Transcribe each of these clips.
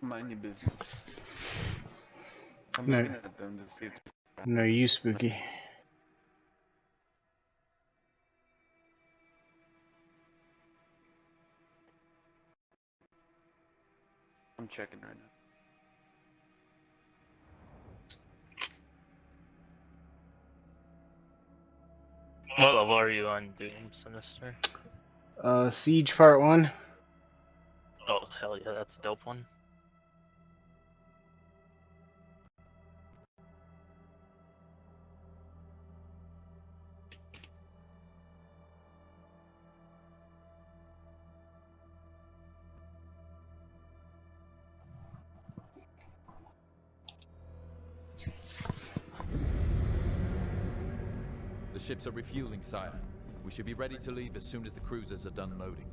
Mind your business. I'm No. looking at them to see if... No, you spooky. I'm checking right now. What level are you on Doom Sinister? Siege Part 1. Oh, hell yeah, that's a dope one. The ships are refueling, sire. We should be ready to leave as soon as the cruisers are done loading.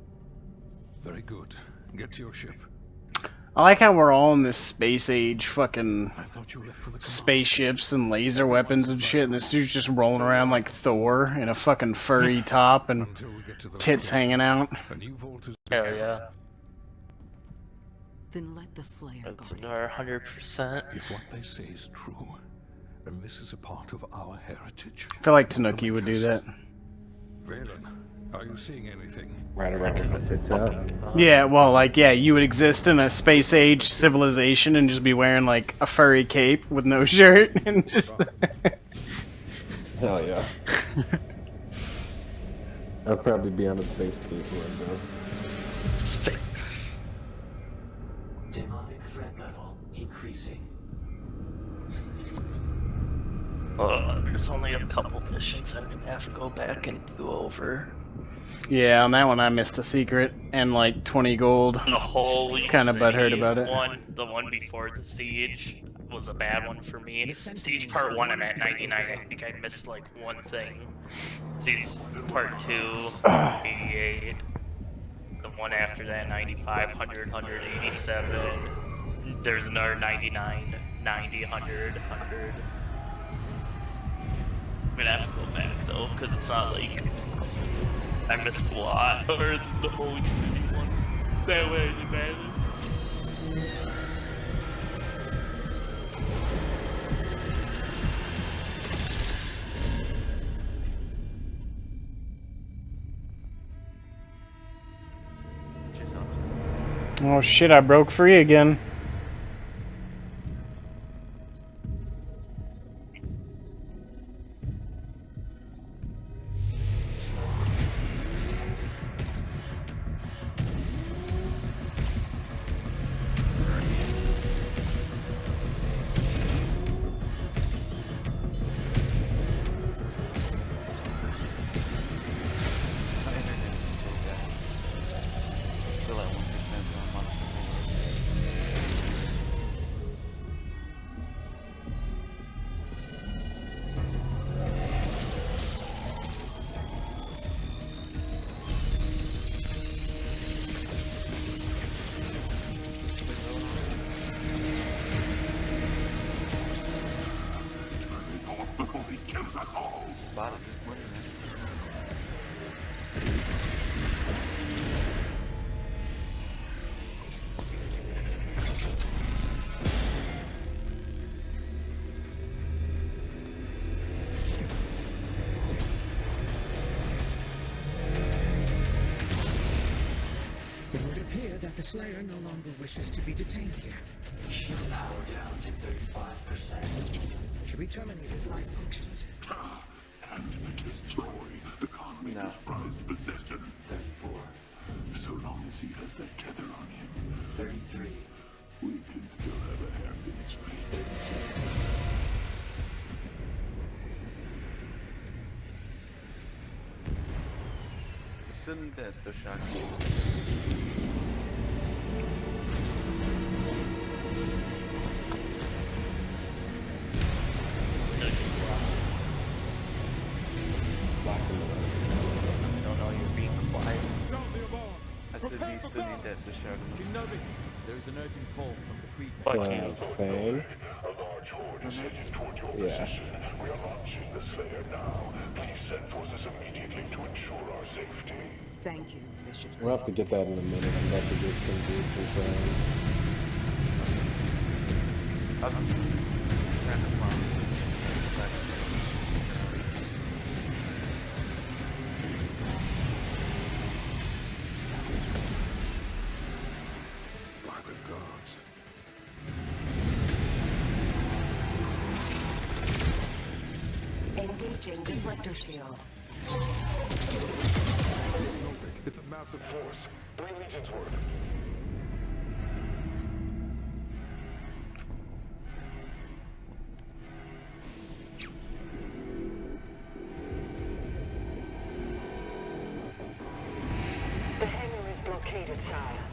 Very good. Get to your ship. I like how we're all in this space age fucking I thought you left for the spaceships and laser weapons and shit, and this dude's just rolling around like Thor in a fucking furry top and Until we get to the tits location. hanging out. A new vault is Hell yeah. Then let the Slayer That's guard it. our 100%. If what they say is true, then this is a part of our heritage. I feel like Tanuki would do that. Valen, are you seeing anything? Right around with my tits out. Yeah, well, like, yeah, you would exist in a space age civilization and just be wearing like a furry cape with no shirt and just. Hell yeah. I'd probably be on a space skateboard though. Demonic threat level increasing. There's only a couple missions I'm gonna have to go back and do over. Yeah, on that one I missed a secret and like 20 gold. The whole Kinda butthurt about it. The one before the siege was a bad one for me. Siege part 1 I'm at 99. I think I missed like one thing. Siege part 2, 88. The one after that 95, 100, 187. There's another 99, 90, 100, 100. I'm gonna have to go back though, because it's not like I missed a lot, or the Holy City one. That way it matters. Oh shit, I broke free again. Still at 1% on monster. Bottom is money, man. It would appear that the Slayer no longer wishes to be detained here. Shield power down to 35%. Should we terminate his life functions? And destroy the Conmaker's prized possession. 34. So long as he has that tether on him, 33. we can still have a hand in his fate. 32. We still need that, the shotgun. I don't know, you're being quiet. I said we still need that, the shotgun. Kenobi, there is an urgent call from the Creed. Fuck you. Fang? A large horde is heading toward your Yeah. position. We are launching the Slayer now. Please send forces immediately to ensure our safety. Thank you, Bishop. We'll have to get that in a minute. I'm about to get some dudes and friends. Random bomb. By the gods. Engaging deflector shield. It's a massive force. 3 legions worth. The hangar is blockaded, sire.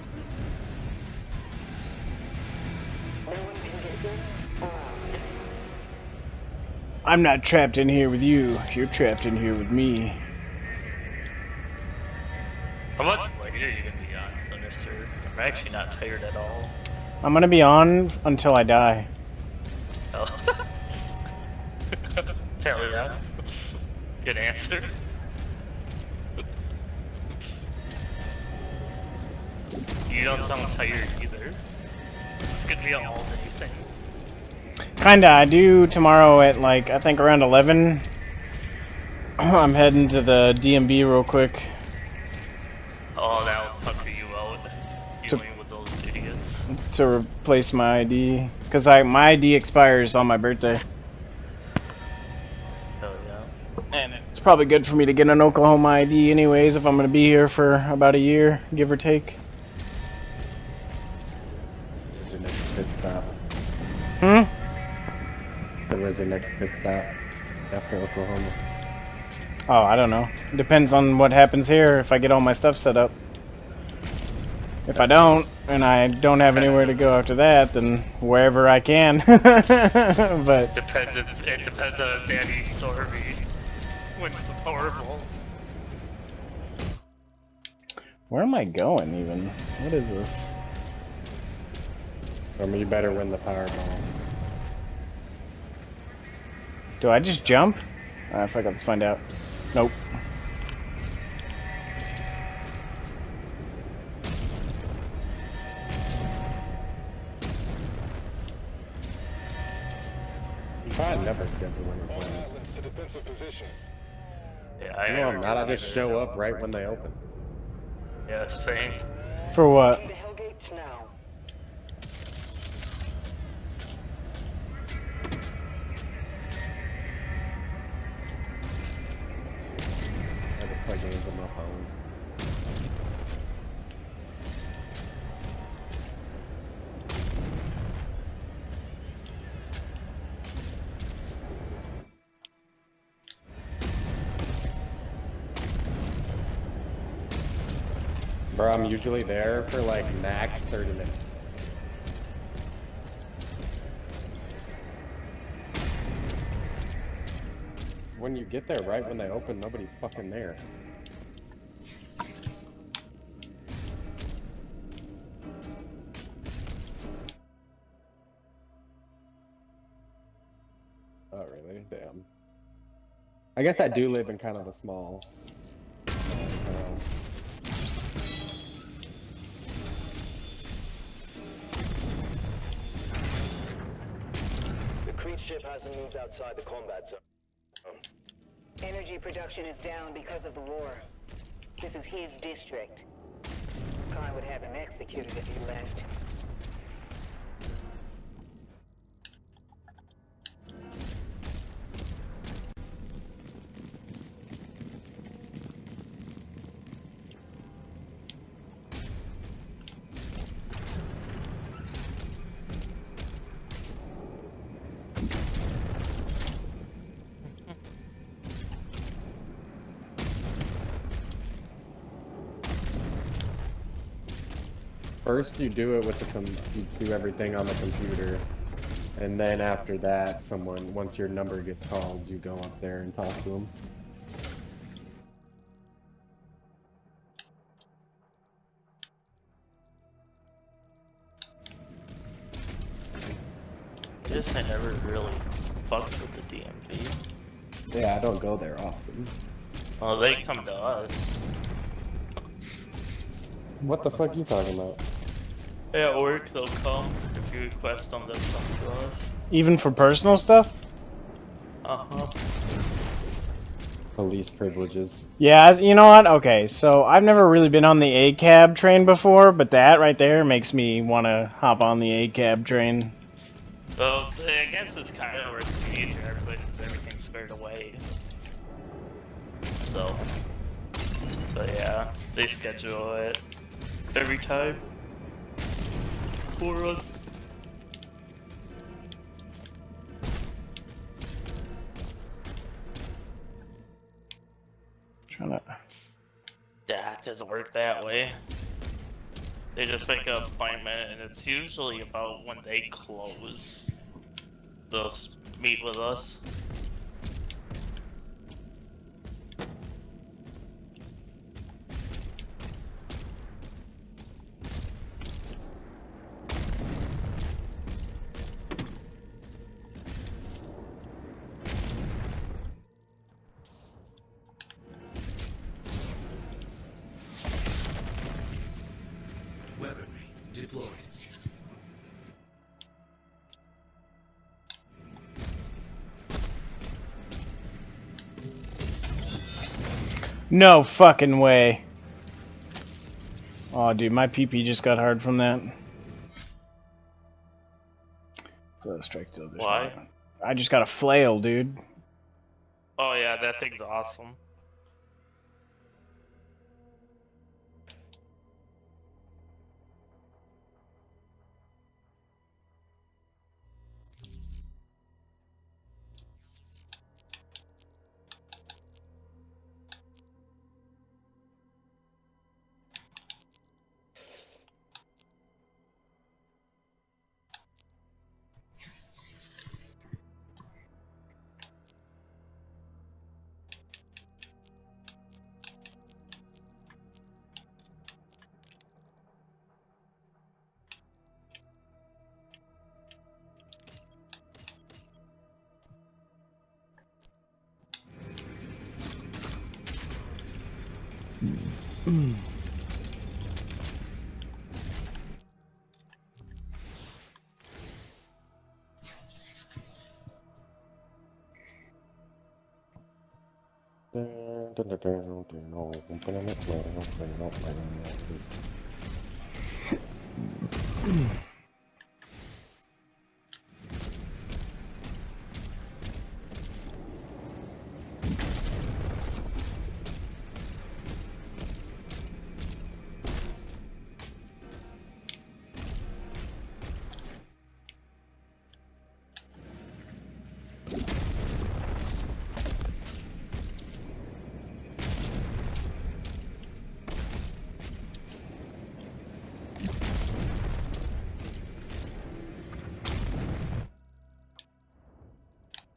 No one can get in or out. I'm not trapped in here with you. You're trapped in here with me. How much later are you gonna be on, Minister? I'm actually not tired at all. I'm gonna be on until I die. Oh. Hell yeah. Good answer. You don't sound tired either. It's gonna be an all-day thing. Kinda, I do tomorrow at like, I think around 11. I'm heading to the DMB real quick. Oh, that'll pucker you out. Dealing with those idiots. To replace my ID. Because my ID expires on my birthday. Hell yeah. And it's probably good for me to get an Oklahoma ID anyways if I'm going to be here for about a year, give or take. Where's your next pit stop? Hmm? So where's your next pit stop after Oklahoma? Oh, I don't know. Depends on what happens here if I get all my stuff set up. If I don't, and I don't have anywhere to go after that, then wherever I can. But Depends if it depends on if Daddy Stormy wins the Powerball. where am I going even? What is this? I mean, you better win the Powerball. Do I just jump? Fuck, let's find out. Nope. I never schedule when we're All playing. islands to defensive position. Yeah, No, I'm not. I just show up right when they open. Yeah, same. For what? The Hellgates now. I just play games on my phone. Bro, I'm usually there for like max 30 minutes. When you get there right when they open, nobody's fucking there. Oh, really? Damn. I guess I do live in kind of a small town. The Creed ship hasn't moved outside the combat zone. Energy production is down because of the war. This is his district. Khan would have him executed if he left. First, you do it with the you do everything on the computer, and then after that, once your number gets called, you go up there and talk to them. I guess I never really fucked with the DMV. Yeah, I don't go there often. Well, they come to us. What the fuck are you talking about? At work, they'll come if you request them to come to us. Even for personal stuff? Uh-huh. Police privileges. Yeah, you know what? Okay, so I've never really been on the A-cab train before, but that right there makes me want to hop on the A-cab train. Well, I guess it's kind of where the new driver's license, everything's squared away. So, but yeah, they schedule it every time. 4 runs. Trying to... Yeah, it doesn't work that way. They just make an appointment, and it's usually about when they close. They'll meet with us. Weaponry deployed. No fucking way. Oh, dude, my PP just got hard from that. So strike till there's Why? one. I just got a flail, dude. Oh yeah, that thing's awesome.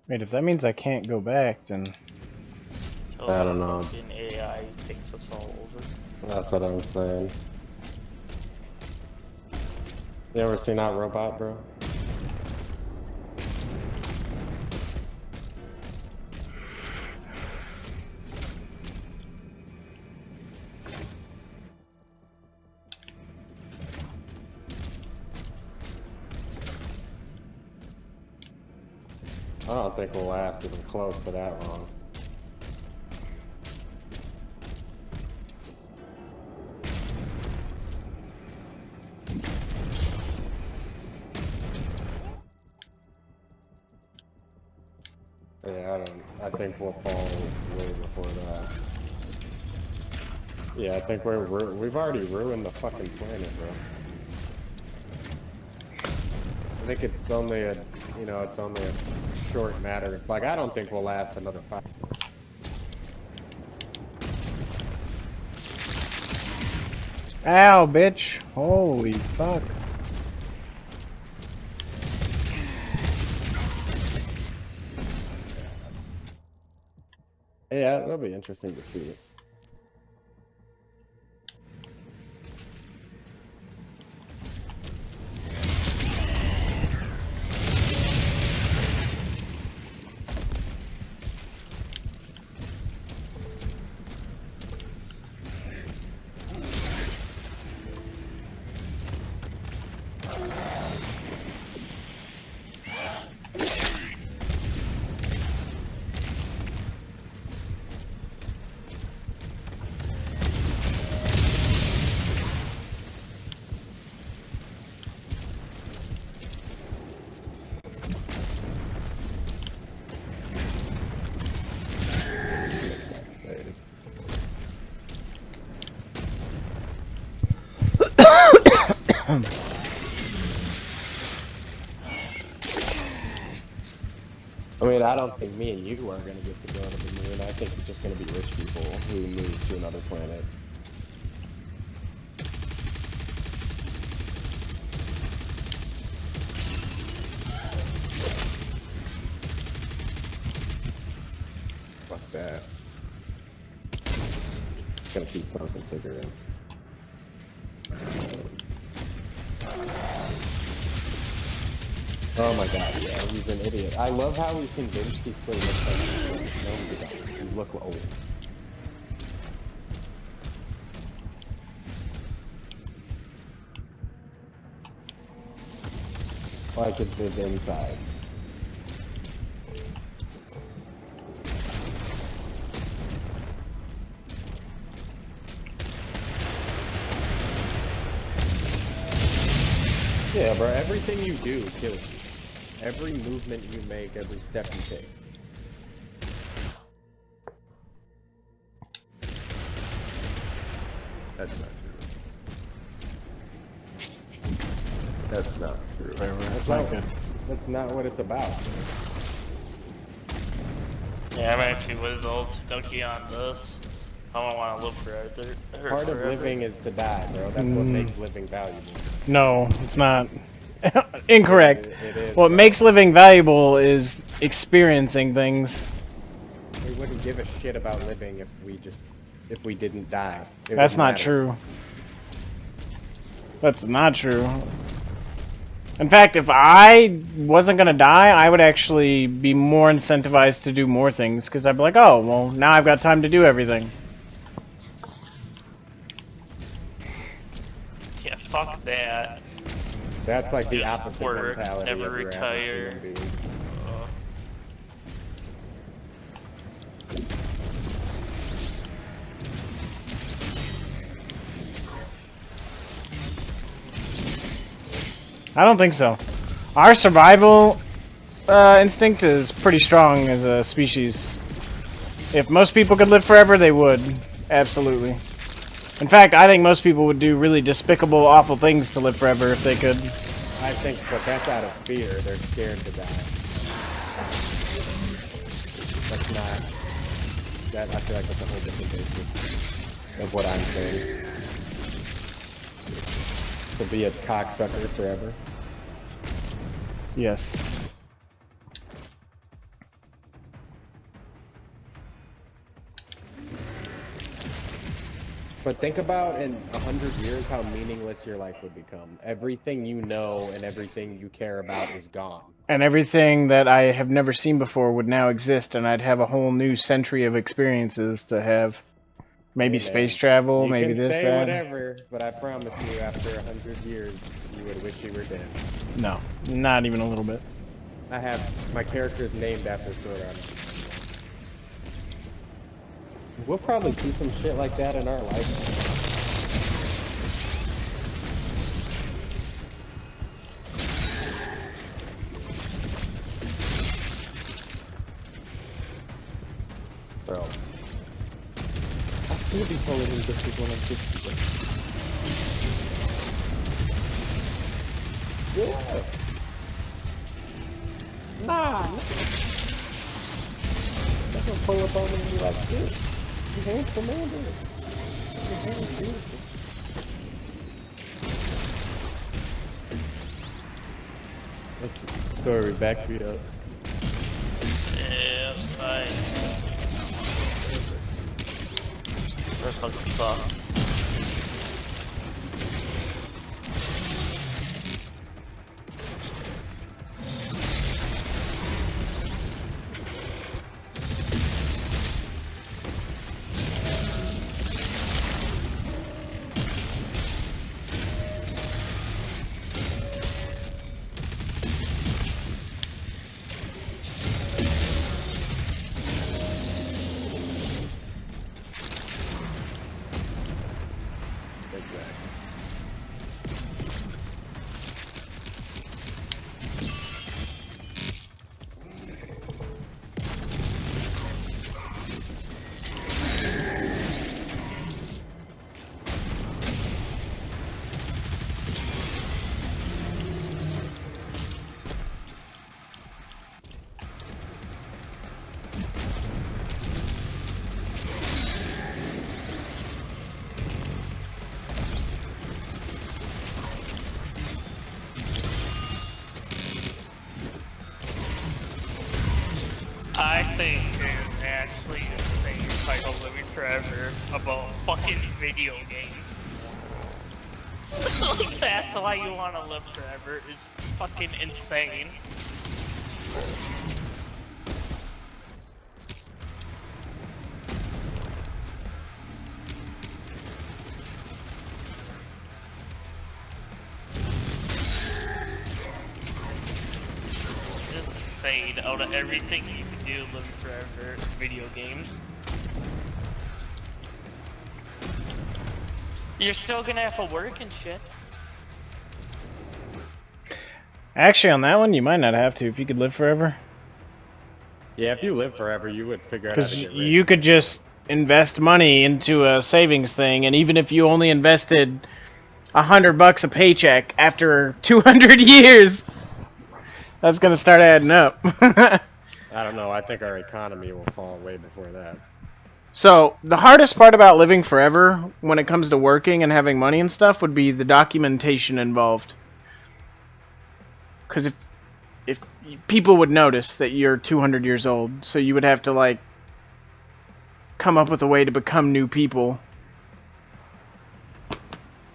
Wait, if that means I can't go back, then... So I don't know. fucking AI takes us all over. That's what I'm saying. You ever seen that robot, bro? I don't think we'll last even close to that long. Yeah, I think we'll fall way before that. Yeah, I think we've already ruined the fucking planet, bro. I think it's only a, it's only a short matter. It's like, I don't think we'll last another 5. Ow, bitch! Holy fuck. Yeah, that'll be interesting to see. I mean, I don't think me and you are going to get to go to the moon. I think it's just going to be rich people who move to another planet. Fuck that. Gonna keep smoking cigarettes. Oh my god, yeah, he's an idiot. I love how he's convinced he still looks like he's no, he doesn't. You look old. Like it's his inside. Yeah, bro, everything you do kills you. Every movement you make, every step you take. That's not true. That's not true. That's not what it's about. Yeah, I'm actually with old Tanuki on this. I don't want to live forever. Part of living is to die, bro. That's what makes living valuable. No, it's not. Incorrect. It is, what bro. makes living valuable is experiencing things. We wouldn't give a shit about living if we didn't die. It That's wouldn't not matter. true. That's not true. In fact, if I wasn't gonna die, I would actually be more incentivized to do more things, because I'd be like, oh, well, now I've got time to do everything. Yeah, fuck that. That's like the Just opposite work, mentality never of your average retire. human being. I don't think so. Our survival instinct is pretty strong as a species. If most people could live forever, they would. Absolutely. In fact, I think most people would do really despicable, awful things to live forever if they could. I think, but that's out of fear. They're scared to die. That's not. I feel like that's a whole different basis of what I'm saying. To be a cocksucker forever. Yes. But think about in 100 years how meaningless your life would become. Everything you know and everything you care about is gone. And everything that I have never seen before would now exist, and I'd have a whole new century of experiences to have. Maybe Hey, space man, travel, you maybe can this, say that. whatever, but I promise you, after 100 years, you would wish you were dead. No, not even a little bit. I have my character's named after Sword Art. We'll probably see some shit like that in our life. Bro. I'll still be pulling in bitches when I'm 60. Yeah. Nah. I'm gonna pull up on me and be like, dude, you handsome man, dude. You handsome, beautiful. Let's story back beat up. Yeah, that's fine. That's fucking fuck. I think is actually insane title Living Forever about fucking video games. Like, that's why you want to live forever is fucking insane. Just insane. Out of everything you can do living forever, video games. You're still gonna have to work and shit. Actually, on that one, you might not have to if you could live forever. Yeah, if you live forever, you would figure out how to Because get rich. you could just invest money into a savings thing, and even if you only invested $100 a paycheck after 200 years, that's gonna start adding up. I don't know. I think our economy will fall way before that. So, the hardest part about living forever when it comes to working and having money and stuff would be the documentation involved. Because if people would notice that you're 200 years old, so you would have to, like, come up with a way to become new people.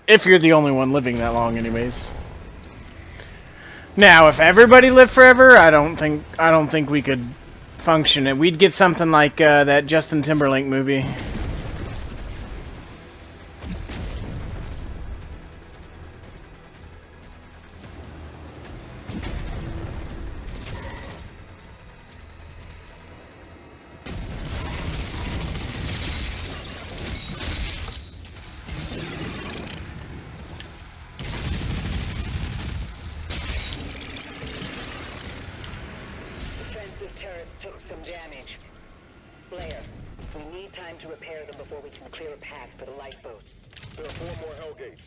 If you're the only one living that long anyways. Now, if everybody lived forever, I don't think we could function it. We'd get something like that Justin Timberlake movie. Defensive turrets took some damage. Blair, we need time to repair them before we can clear a path for the lifeboats. There are 4 more Hellgates.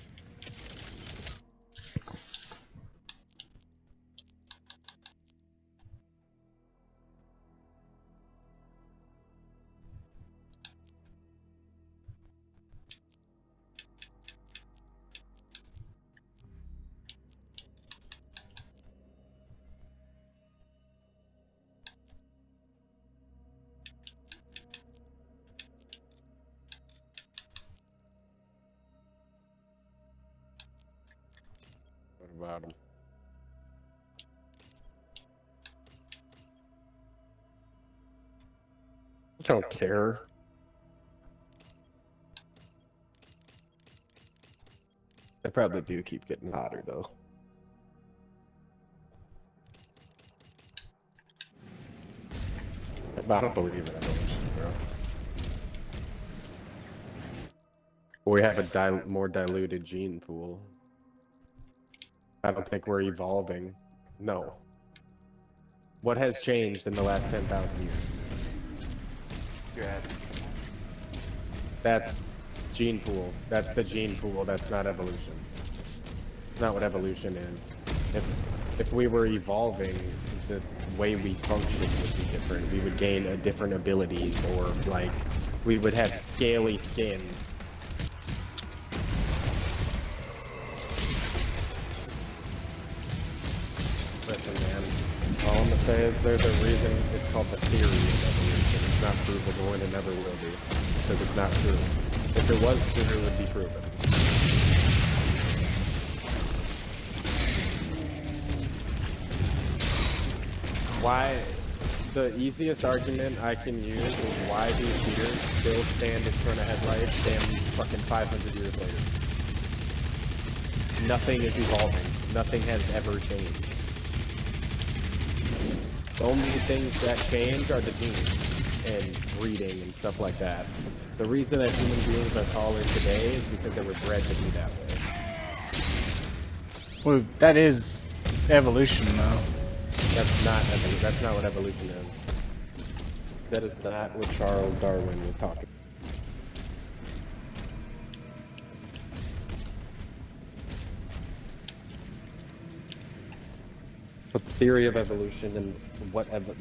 What about him? I don't care. They probably do keep getting hotter, though. I don't believe in evolution, bro. We have a more diluted gene pool. I don't think we're evolving. No. What has changed in the last 10,000 years? Your ass. That's gene pool. That's the gene pool. That's not evolution. It's not what evolution is. If we were evolving, the way we function would be different. We would gain a different abilities, or like we would have scaly skin. Listen, man. All I'm gonna say is there's a reason it's called the theory of evolution. It's not provable and it never will be. Because it's not true. If it was true, it would be proven. Why? The easiest argument I can use is why do deer still stand in front of headlights damn fucking 500 years later? Nothing is evolving. Nothing has ever changed. The only things that change are the genes and breeding and stuff like that. The reason that human beings are taller today is because they were bred to be that way. Well, that is evolution, though. That's not what evolution is. That is not what Charles Darwin was talking about. But the theory of evolution and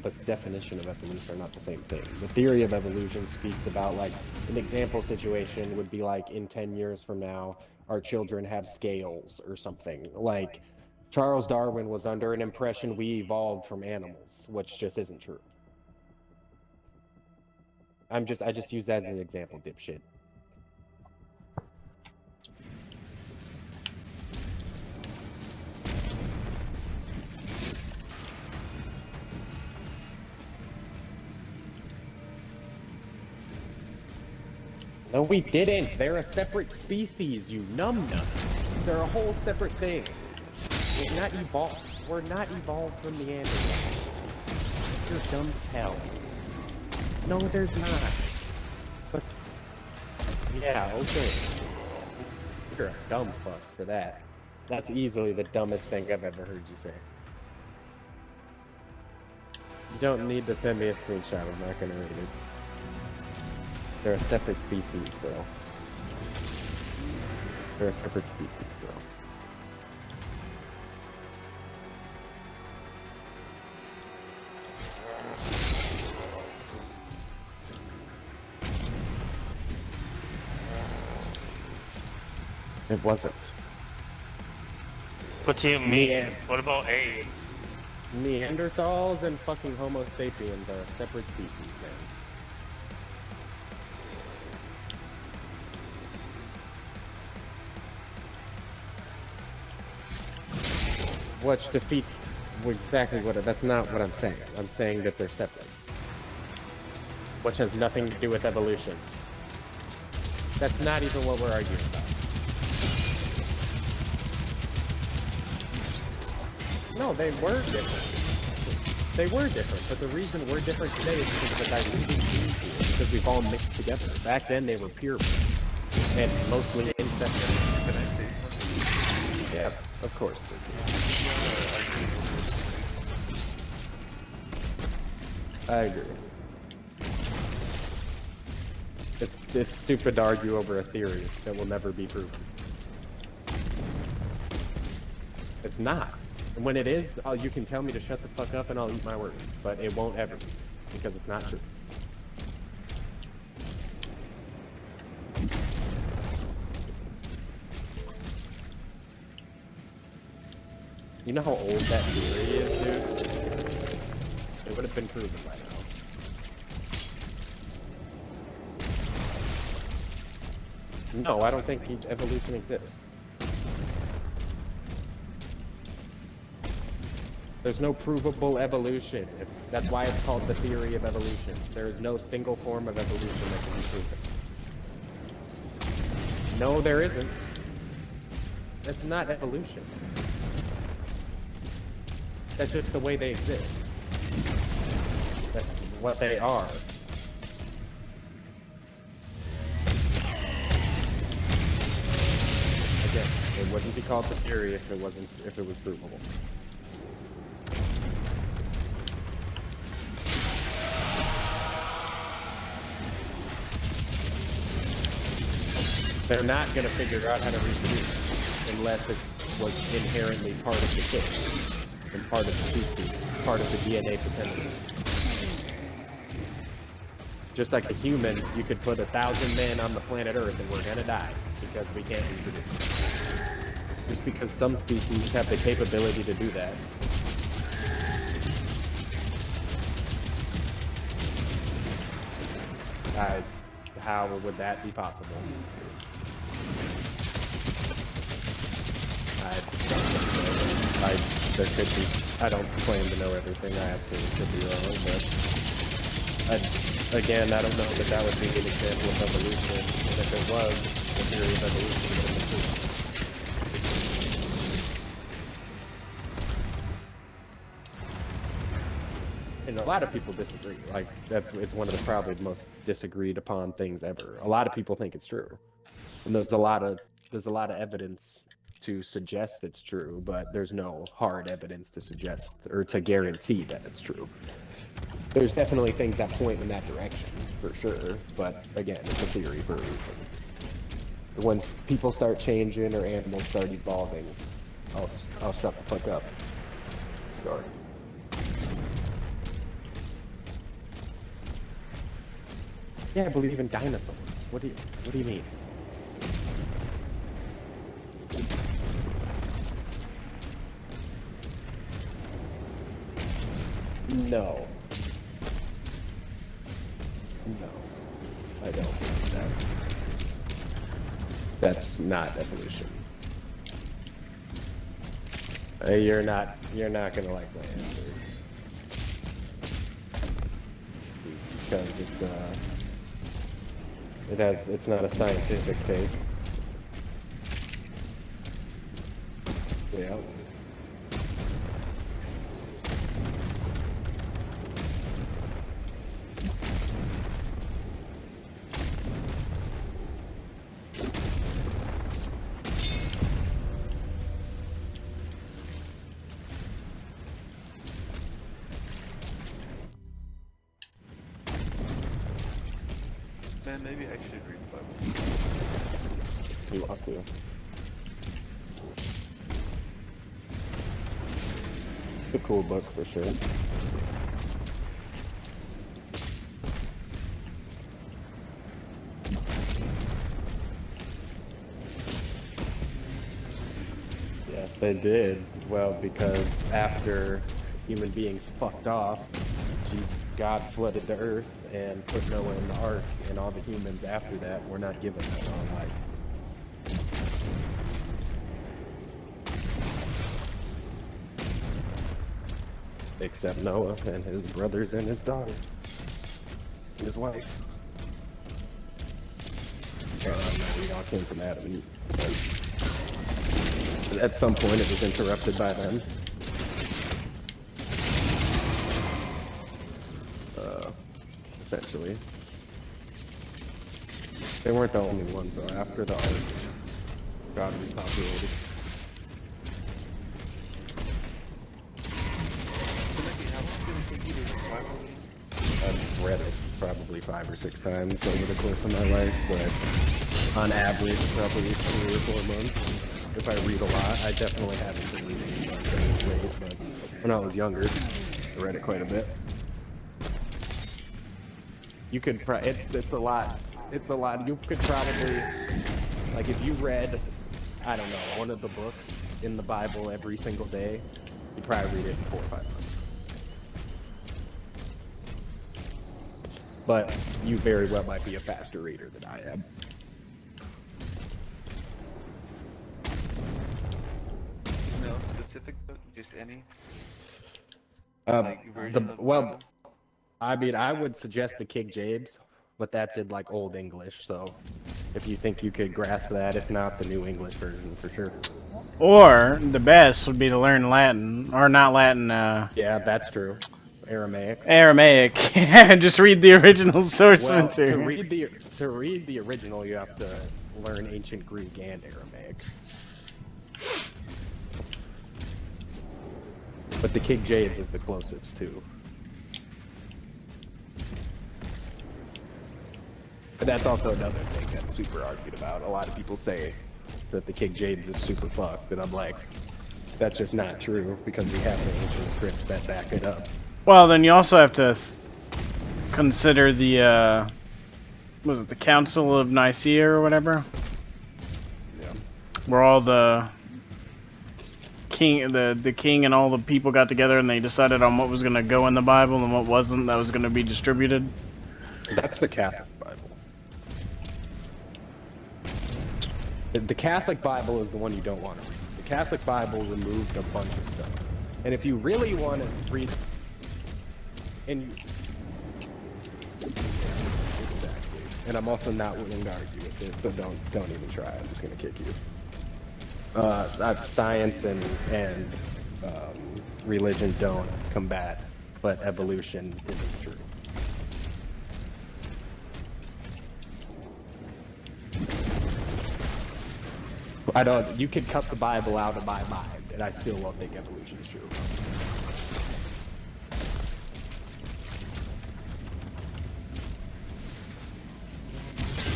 the definition of evolution are not the same thing. The theory of evolution speaks about, like, an example situation would be like in 10 years from now, our children have scales or something. Like, Charles Darwin was under an impression we evolved from animals, which just isn't true. I just use that as an example, dipshit. No, we didn't. They're a separate species, you numbnut. They're a whole separate thing. We're not evolved. We're not evolved from Neanderthals. You're dumb as hell. No, there's not. But yeah, okay. You're a dumb fuck for that. That's easily the dumbest thing I've ever heard you say. You don't need to send me a screenshot. I'm not gonna read it. They're a separate species, bro. They're a separate species, bro. It wasn't. What do you mean? What about A? Neanderthals and fucking Homo sapiens are a separate species, man. Which defeats exactly what that's not what I'm saying. I'm saying that they're separate. Which has nothing to do with evolution. That's not even what we're arguing about. No, they were different. They were different, but the reason we're different today is because of the diluted gene pool, because we've all mixed together. Back then they were pure and mostly incestuous. Yeah, of course. I agree. It's stupid to argue over a theory that will never be proven. It's not. And when it is, you can tell me to shut the fuck up and I'll eat my words. But it won't ever be, because it's not true. You know how old that theory is, dude? It would have been proven by now. No, I don't think evolution exists. There's no provable evolution. That's why it's called the theory of evolution. There is no single form of evolution that can be proven. No, there isn't. That's not evolution. That's just the way they exist. That's what they are. Again, it wouldn't be called the theory if it was provable. They're not going to figure out how to reproduce unless it was inherently part of the system and part of the species, part of the DNA potential. Just like a human, you could put 1,000 men on the planet Earth and we're going to die because we can't reproduce. Just because some species have the capability to do that. How would that be possible? There could be. I don't claim to know everything. I absolutely could be wrong, but again, I don't know that that would be an example of evolution. And if it was, the theory of evolution would have been true. And a lot of people disagree. Like it's one of the probably most disagreed upon things ever. A lot of people think it's true, and there's a lot of evidence to suggest it's true, but there's no hard evidence to suggest or to guarantee that it's true. There's definitely things that point in that direction, for sure, but again, it's a theory for a reason. Once people start changing or animals start evolving, I'll shut the fuck up. Sorry. Yeah, I believe in dinosaurs. What do you mean? No. No. I don't believe that. That's not evolution. You're not gonna like my answer. Because it's not a scientific take. Yeah. Man, maybe I should read the Bible. You want to. It's a cool book for sure. Yes, they did. Well, because after human beings fucked off, God flooded the earth and put Noah in the ark, and all the humans after that were not given that long life. Except Noah and his brothers and his daughters. And his wife. We all came from Adam and Eve. But at some point it was interrupted by them. Essentially. They weren't the only ones though. After the ark, God repopulated. I've read it probably 5 or 6 times over the course of my life, but on average, probably 3 or 4 months. If I read a lot, I definitely haven't been reading it ways, but when I was younger, I read it quite a bit. You could it's a lot. It's a lot. You could probably, like, if you read, I don't know, one of the books in the Bible every single day, you'd probably read it in 4 or 5 months. But you very well might be a faster reader than I am. No specific book, just any. Like version of the Well, Bible? I mean, I would suggest the King James, but that's in like Old English. So, if you think you could grasp that, if not, the New English version for sure. Or the best would be to learn Latin, or not Latin. Yeah, that's true. Aramaic. Aramaic. Just read the original source Well, material. to read the original, you have to learn ancient Greek and Aramaic. But the King James is the closest too. But that's also another thing that's super argued about. A lot of people say that the King James is super fucked, and I'm like, that's just not true because we have the ancient scripts that back it up. Well, then you also have to consider the, was it the Council of Nicaea or whatever? Yeah. Where all the king and all the people got together and they decided on what was going to go in the Bible and what wasn't, that was going to be distributed. That's the Catholic Bible. The Catholic Bible is the one you don't want to read. The Catholic Bible removed a bunch of stuff. And if you really want to read... Exactly. And I'm also not willing to argue with it, so don't even try. I'm just going to kick you. Science and religion don't combat, but evolution isn't true. You could cut the Bible out of my mind, and I still won't think evolution is true.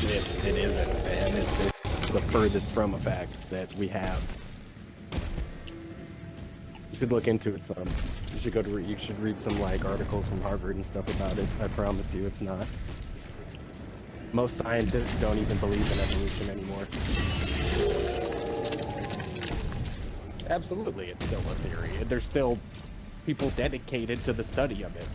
It isn't, and it's the furthest from a fact that we have. You should look into it some. You should you should read some like articles from Harvard and stuff about it. I promise you it's not. Most scientists don't even believe in evolution anymore. Absolutely, it's still a theory. There's still people dedicated to the study of it.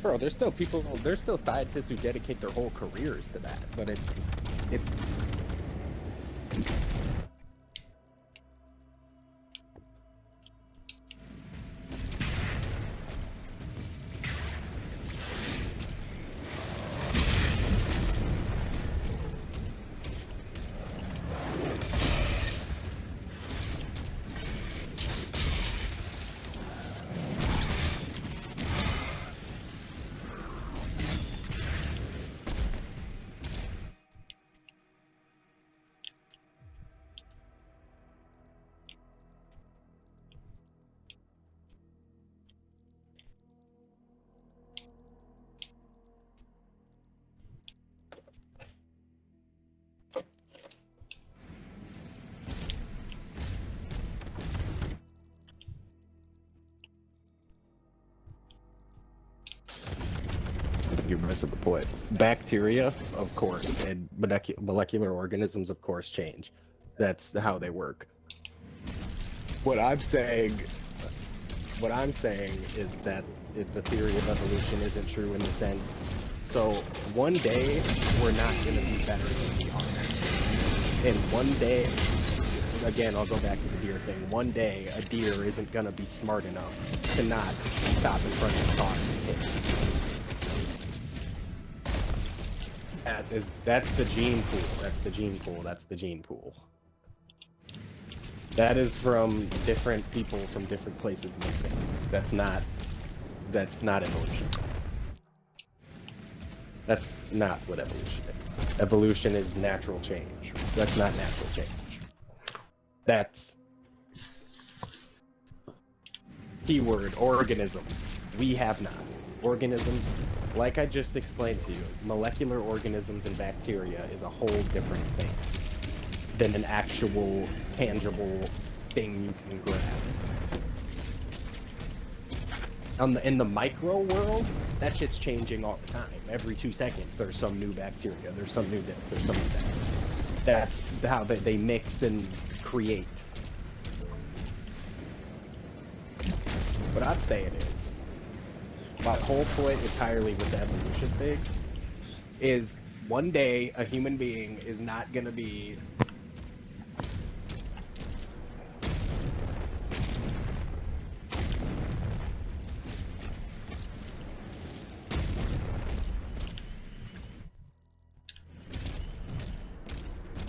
Bro, there's still scientists who dedicate their whole careers to that, but it's you're missing the point. Bacteria, of course, and molecular organisms, of course, change. That's how they work. What I'm saying is that the theory of evolution isn't true in the sense. So one day we're not going to be better than we are, and one day, again, I'll go back to the deer thing. One day a deer isn't going to be smart enough to not stop in front of the car and hit. That's the gene pool. That's the gene pool. That's the gene pool. That is from different people from different places mixing. That's not evolution. That's not what evolution is. Evolution is natural change. That's not natural change. That's keyword organisms. We have not. Organisms, like I just explained to you, molecular organisms and bacteria is a whole different thing than an actual, tangible thing you can grab. In the micro world, that shit's changing all the time. Every 2 seconds, there's some new bacteria, there's some new this, there's some new that. That's how they mix and create. What I'm saying is, my whole point entirely with the evolution thing is one day a human being is not gonna be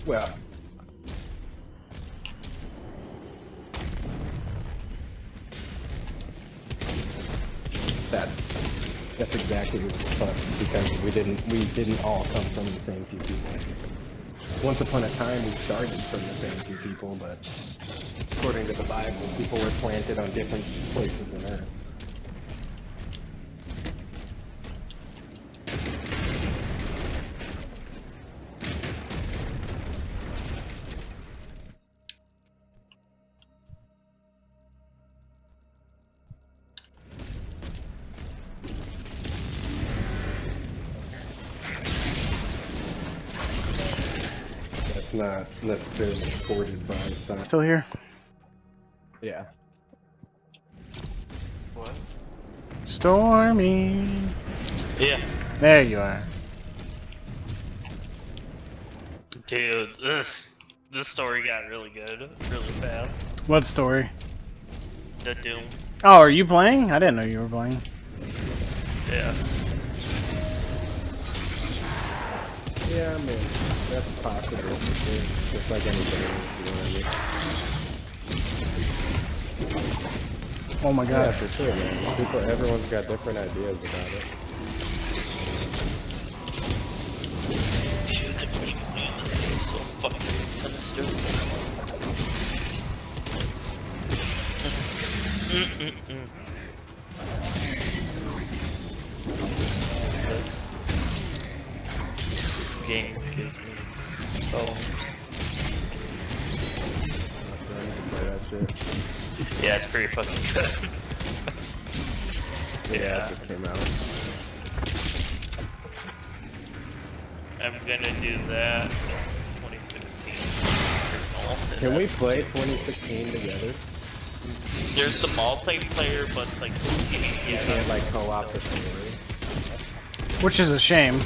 well, that's exactly what it's fun, because we didn't all come from the same few people. Once upon a time we started from the same few people, but according to the Bible, people were planted on different places on Earth. Not necessarily supported by science. Still here? Yeah. What? Stormy. Yeah. There you are. Dude, this story got really good, really fast. What story? The Doom. Oh, are you playing? I didn't know you were playing. Yeah. Yeah, I mean, that's possible. Just like anything else, you know what I mean? Oh my god. Yeah, for sure, man. Everyone's got different ideas about it. Dude, the game's in this game is so fucking sinister. Game gives me bones. That shit. Yeah, it's pretty fucking good. Yeah, it just came out. I'm gonna do that in 2016. Can we play 2016 together? There's the multiplayer, but it's like You can't like co-op the story. Which is a shame.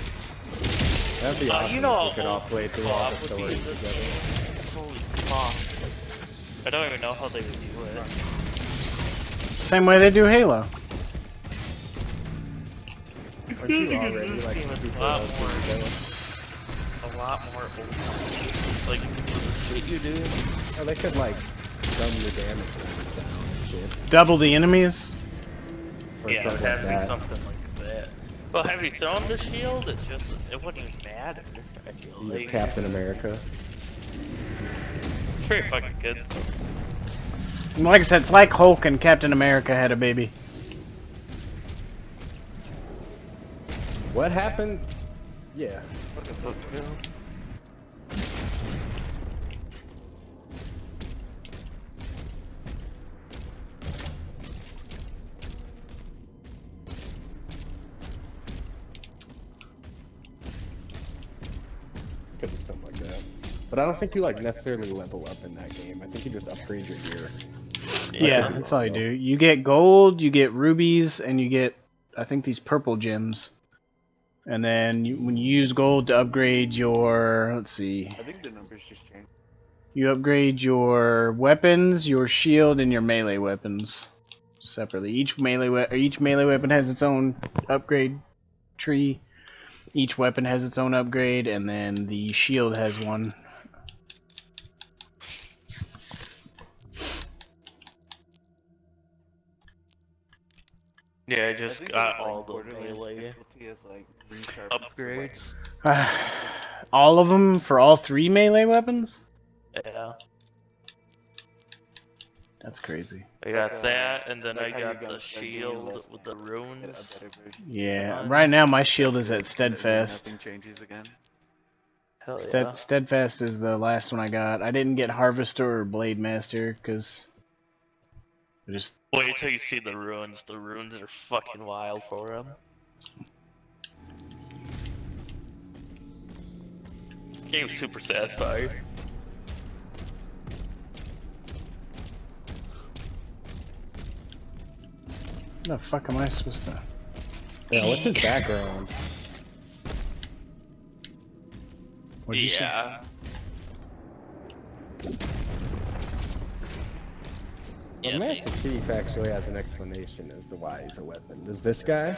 That'd be awesome You know, if we could all play through all the stories together. Holy fuck. I don't even know how they would do it. Same way they do Halo. Aren't you already like This game is super a lot old more, together? a lot more open. Like, shit you do. Oh, they could like dumb the damage down and shit. Double the enemies. Or Yeah, something have like be that. something like that. Well, have you thrown the shield? It wouldn't even matter. I feel Use like. Captain America. It's pretty fucking good. Like I said, it's like Hulk and Captain America had a baby. What happened? Yeah. What the fuck, Phil? Could be something like that. But I don't think you like necessarily level up in that game. I think you just upgrade your gear. Yeah, that's all you do. You get gold, you get rubies, and you get, I think, these purple gems. And then when you use gold to upgrade your, let's see, I think the numbers just changed. you upgrade your weapons, your shield, and your melee weapons separately. Each melee weapon has its own upgrade tree. Each weapon has its own upgrade, and then the shield has one. Yeah, I just got all the Borderlands melee difficulty is like resharp upgrades. All of them for all 3 melee weapons? Yeah. That's crazy. I got that, and then like I how you got gotta the start doing shield less with the now. runes. A better version. Yeah, right now my shield is at So that Steadfast. nothing changes again. Hell yeah. Steadfast is the last one I got. I didn't get Harvester or Blade Master because I just Wait till you see the runes. The runes are fucking wild for them. Game's super satisfying. the fuck am I supposed to? Yeah, what's his background? What'd you say? Yeah. The Master Chief actually has an explanation as to why he's a weapon. Is this guy?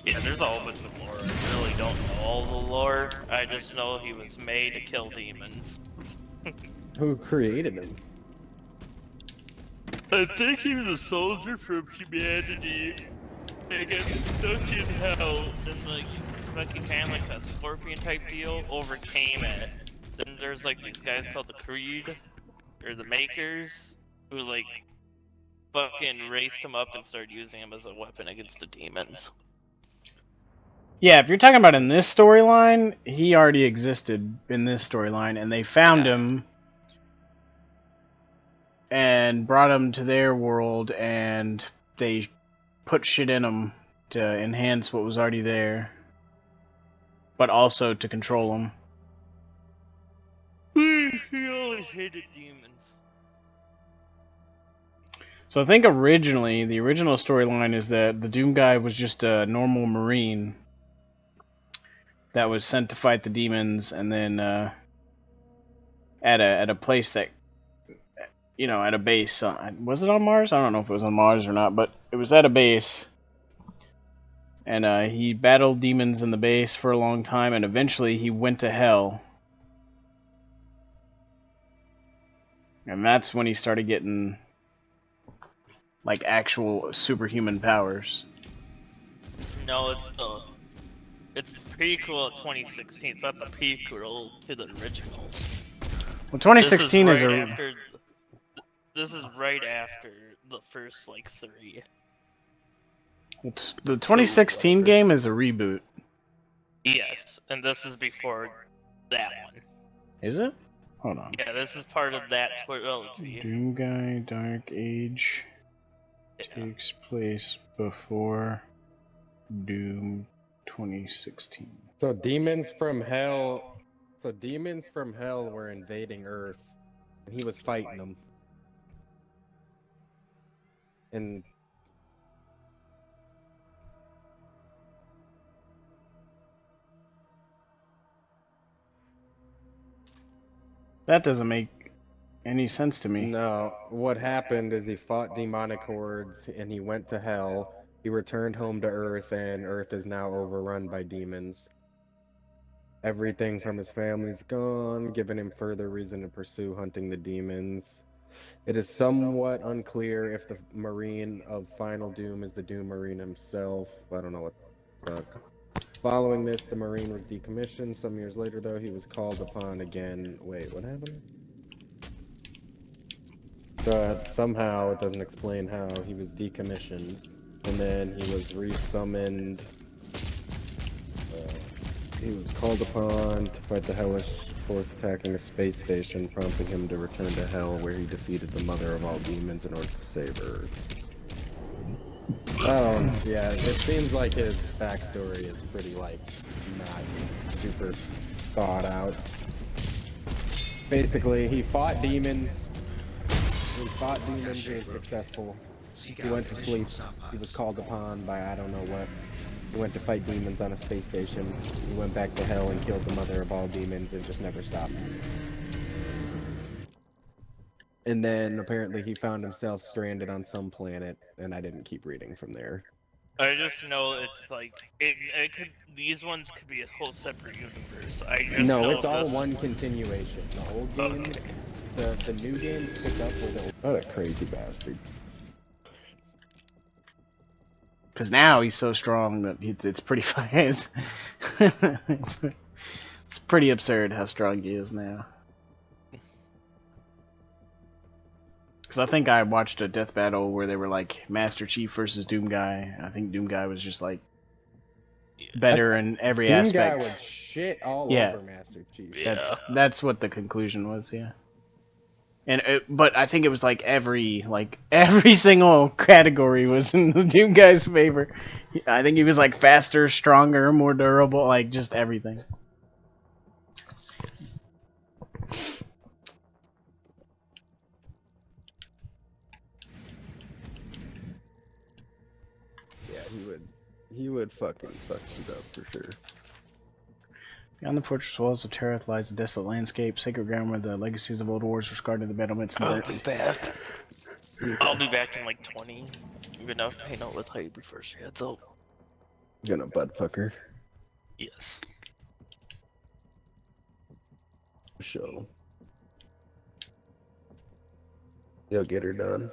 Yeah, there's a whole bunch of lore. I really don't know all the lore. I just know he was made to kill demons. Who created him? I think he was a soldier from humanity. They get stuck in hell and like fucking kind of like a scorpion type deal, overcame it. Then there's like these guys called the Creed, or the Makers, who like fucking raised him up and started using him as a weapon against the demons. Yeah, if you're talking about in this storyline, he already existed in this storyline, and they found him and brought him to their world, and they put shit in him to enhance what was already there, but also to control him. He always hated demons. So I think originally, the original storyline is that the Doom guy was just a normal Marine that was sent to fight the demons, and then at a place that, you know, at a base. Was it on Mars? I don't know if it was on Mars or not, but it was at a base. And he battled demons in the base for a long time, and eventually he went to hell. And that's when he started getting like actual superhuman powers. No, it's the prequel of 2016. It's not the prequel to the originals. Well, 2016 this is right a after. This is right after the first like 3. the 2016 game is a reboot. Yes, and this is before that one. Is it? Hold on. Yeah, this is part of that trilogy. Doom Guy Dark Age takes place before Doom 2016. So demons from hell. So demons from hell were invading Earth, and he was fighting them. And That doesn't make any sense to me. No, what happened is he fought demonic hordes and he went to hell. He returned home to Earth, and Earth is now overrun by demons. Everything from his family's gone, giving him further reason to pursue hunting the demons. It is somewhat unclear if the Marine of Final Doom is the Doom Marine himself. I don't know what the fuck. Following this, the Marine was decommissioned. Some years later, though, he was called upon again. Wait, what happened? Somehow, it doesn't explain how, he was decommissioned. And then he was resummoned. He was called upon to fight the hellish force attacking a space station, prompting him to return to hell, where he defeated the mother of all demons in order to save Earth. Oh, yeah, it seems like his backstory is pretty, like, not super thought out. Basically, he fought demons. He was successful. He went to sleep. He was called upon by I don't know what. He went to fight demons on a space station. He went back to hell and killed the mother of all demons and just never stopped. And then apparently he found himself stranded on some planet, and I didn't keep reading from there. I just know it's like it could. These ones could be a whole separate universe. I just No, know it's all this... one continuation. The old games, the new games pick up where the what a crazy bastard. Because now he's so strong that it's pretty it's pretty absurd how strong he is now. Because I think I watched a death battle where they were like Master Chief versus Doom Guy. I think Doom Guy was just like better in every aspect. Doom Guy would shit all over Master Chief. Yeah. That's what the conclusion was. Yeah. And but I think it was like every single category was in the Doom Guy's favor. I think he was like faster, stronger, more durable, like just everything. Yeah, he would fucking fuck shit up for sure. Beyond the fortress walls of Terra lies the desolate landscape, sacred ground where the legacies of old wars were scarred to the battlements. I'll be back. I'll be back in like 20. You're gonna hang out with Hyde before she heads out. Gonna butt fuck her. Yes. Show. You'll get her done.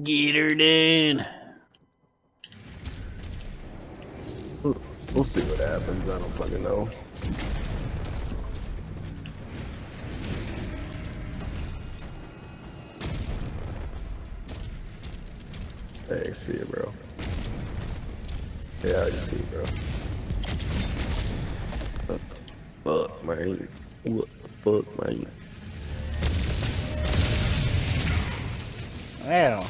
Get her done. We'll see what happens. I don't fucking know. Hey, see you, bro. Yeah, you too, bro. Fuck, man. What the fuck, man? Wow.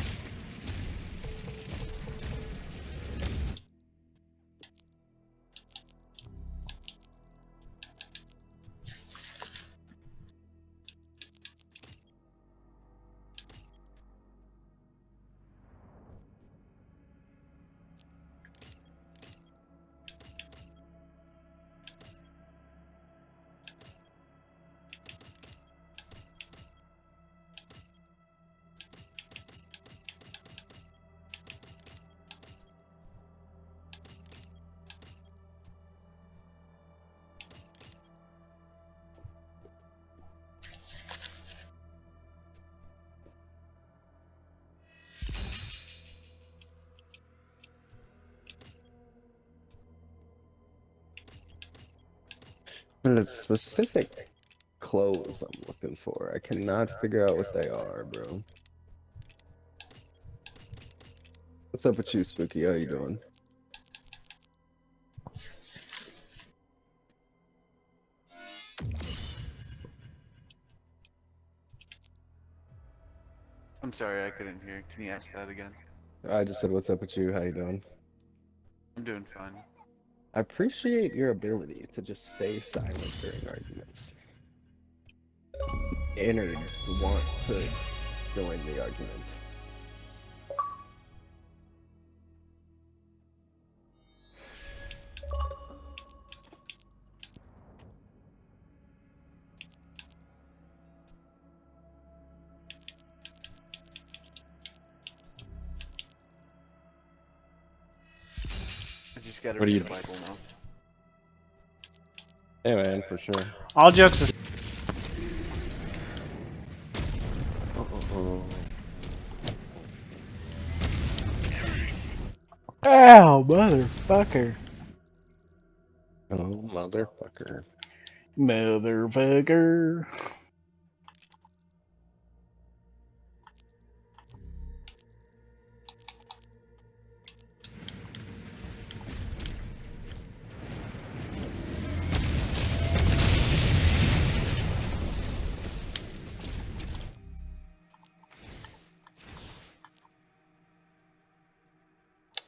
There's specific clothes I'm looking for. I cannot figure out what they are, bro. What's up with you, Spooky? How you doing? I'm sorry, I couldn't hear. Can you ask that again? I just said, what's up with you? How you doing? I'm doing fine. I appreciate your ability to just stay silent during arguments. Innards want to join the argument. gotta What do read you- the Bible now. Yeah, man, for sure. All jokes aside. Ow, motherfucker. Oh, motherfucker. Motherfucker.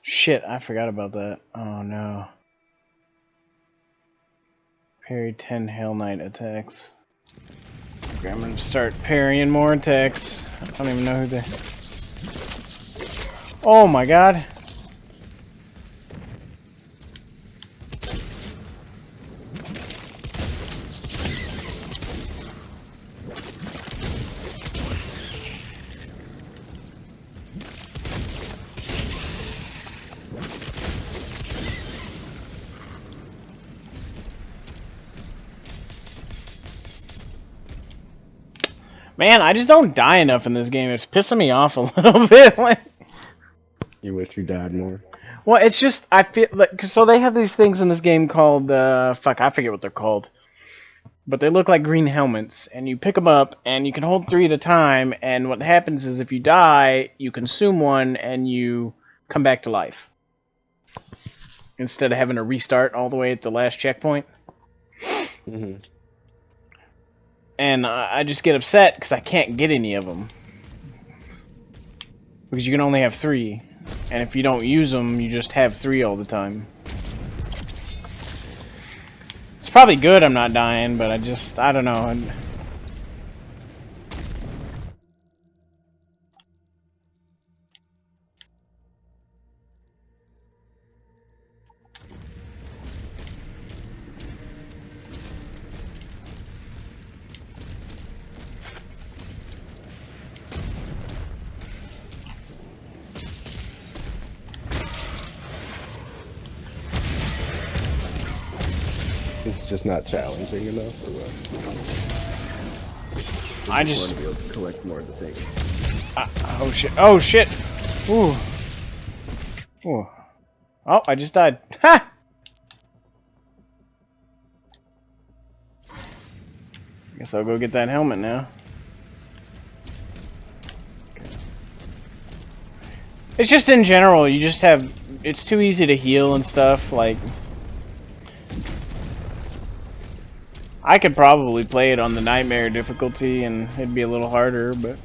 Shit, I forgot about that. Oh no. Parry 10 Hell Knight attacks. Okay, I'm gonna start parrying more attacks. I don't even know who they... Oh my god. Man, I just don't die enough in this game. It's pissing me off a little bit. Like, You wish you died more. well, it's just, I feel like, so they have these things in this game called, fuck, I forget what they're called. But they look like green helmets, and you pick them up, and you can hold 3 at a time, and what happens is if you die, you consume one, and you come back to life. Instead of having to restart all the way at the last checkpoint. Mm-hmm. And I just get upset because I can't get any of them. Because you can only have 3. And if you don't use them, you just have 3 all the time. It's probably good I'm not dying, but I don't know. It's just not challenging enough, or what? I just... want to be able to collect more of the things. oh shit. Oh shit! Ooh. Ooh. Oh, I just died. Ha! Guess I'll go get that helmet now. It's just in general, you just have... It's too easy to heal and stuff, like... I could probably play it on the Nightmare difficulty and it'd be a little harder, but...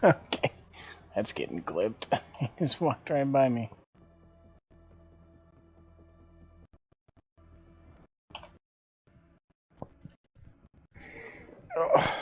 Okay, that's getting clipped. He just walked right by me. Oh.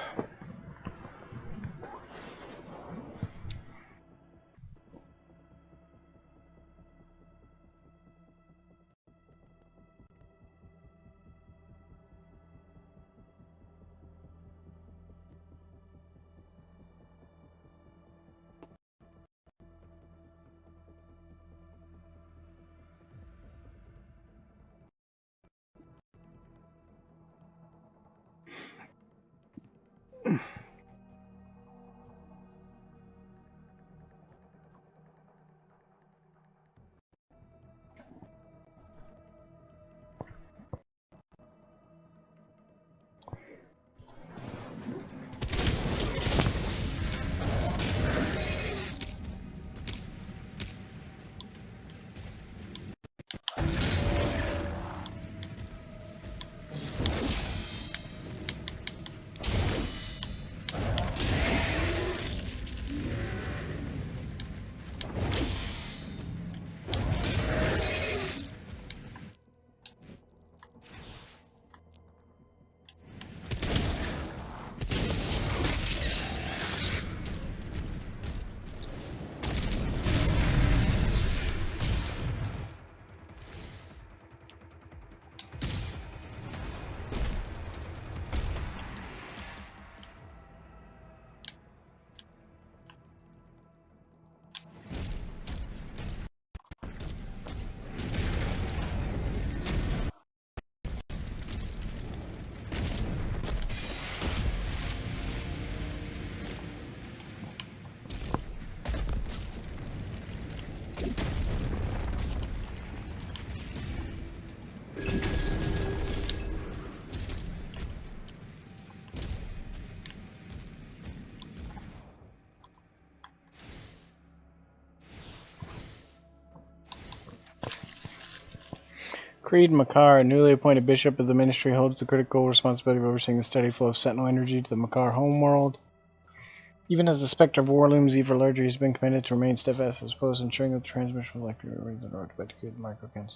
Creed Makar, a newly appointed bishop of the ministry, holds the critical responsibility of overseeing the steady flow of Sentinel energy to the Makar homeworld. Even as the specter of war looms ever larger, he's been commanded to remain steadfast as opposed to ensuring that the transmission of electric remains in order to create microcans.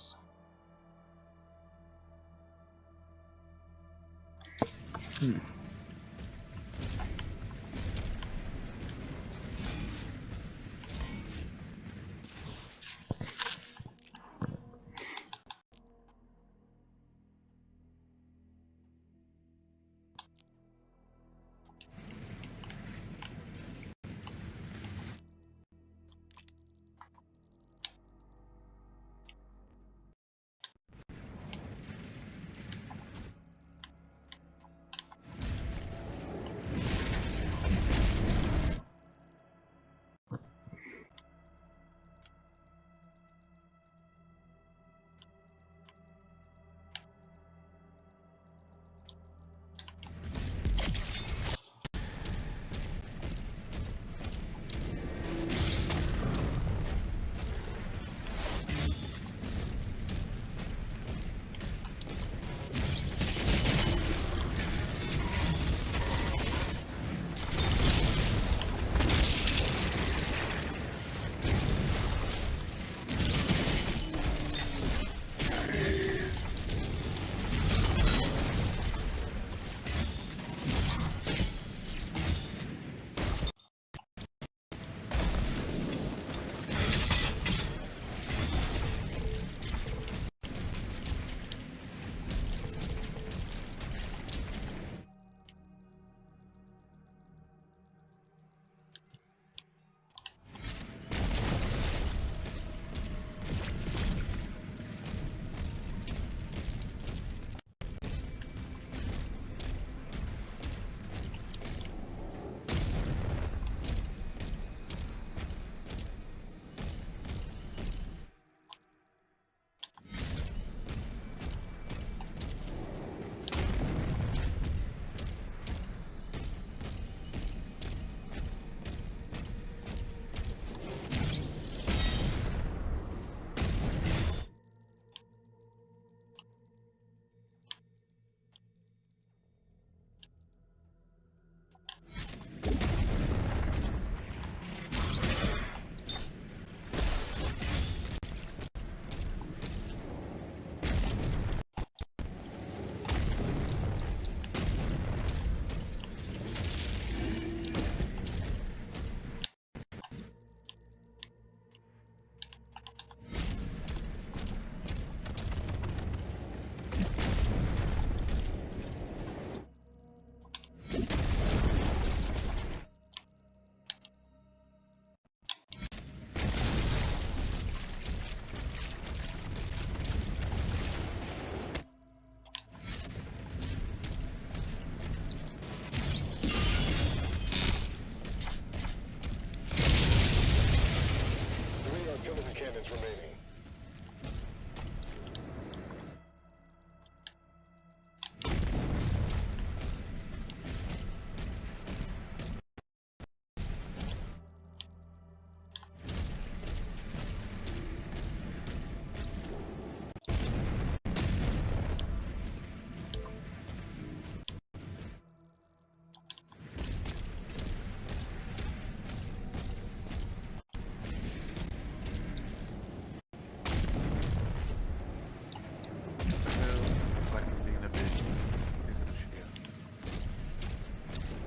Remaining.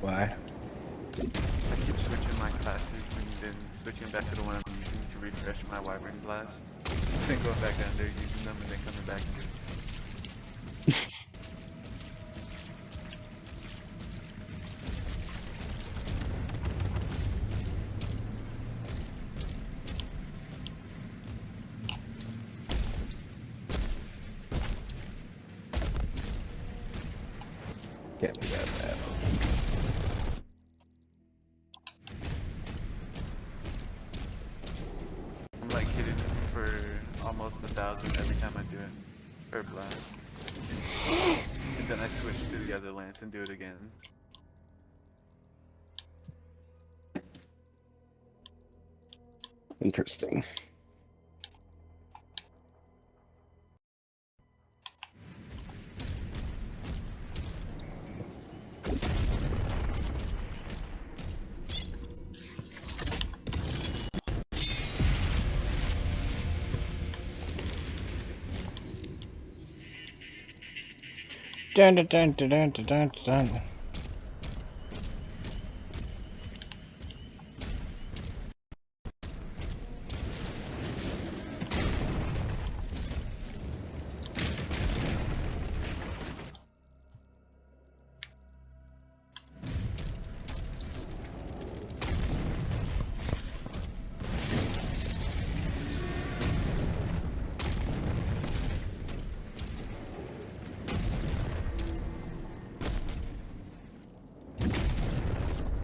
Why? I keep switching my classes and then switching back to the one I'm using to refresh my Wyvern Blast. Then going back down there using them and then coming back to Can't be that bad. I'm like hitting them for almost 1,000 every time I do it. Or blast. And then I switch to the other lance and do it again. Interesting. Dun dun dun dun dun dun dun dun.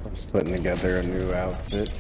I'm just putting together a new outfit.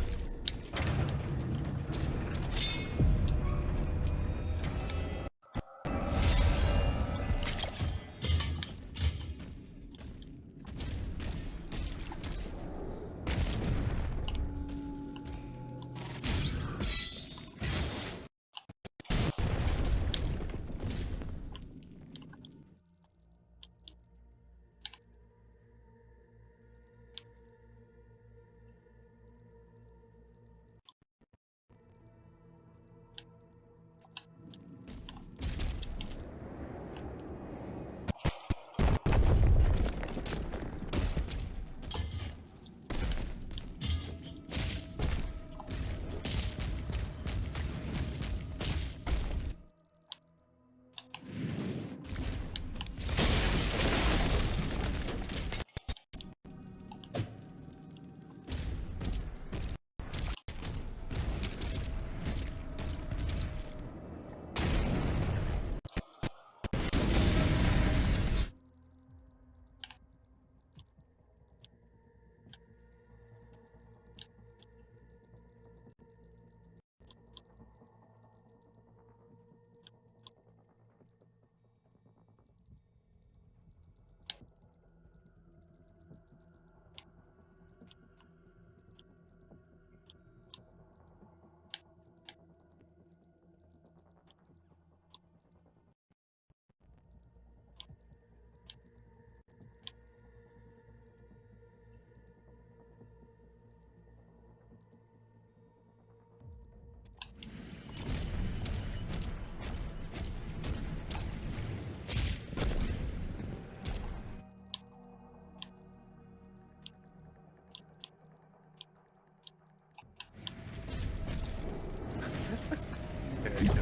There you go.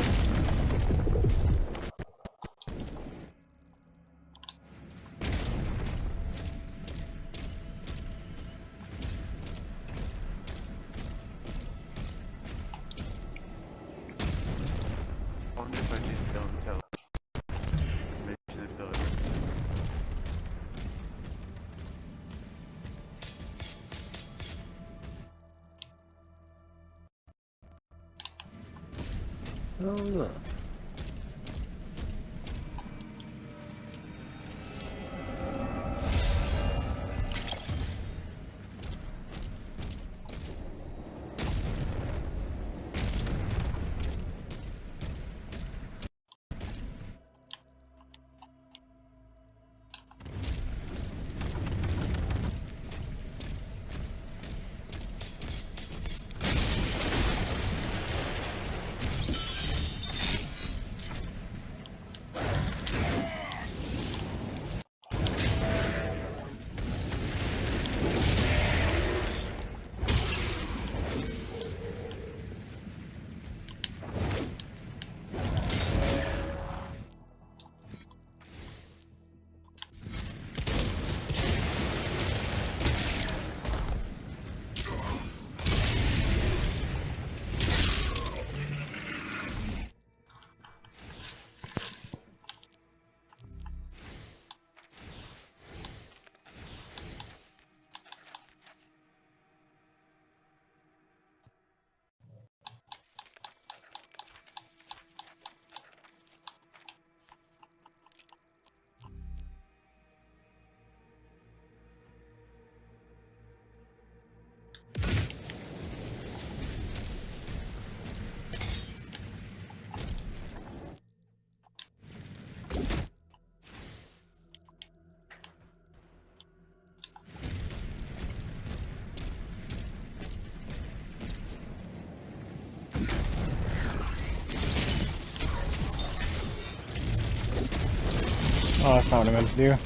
I wonder if I just don't tell mission is over. Oh no. Oh, that's not what I meant to do.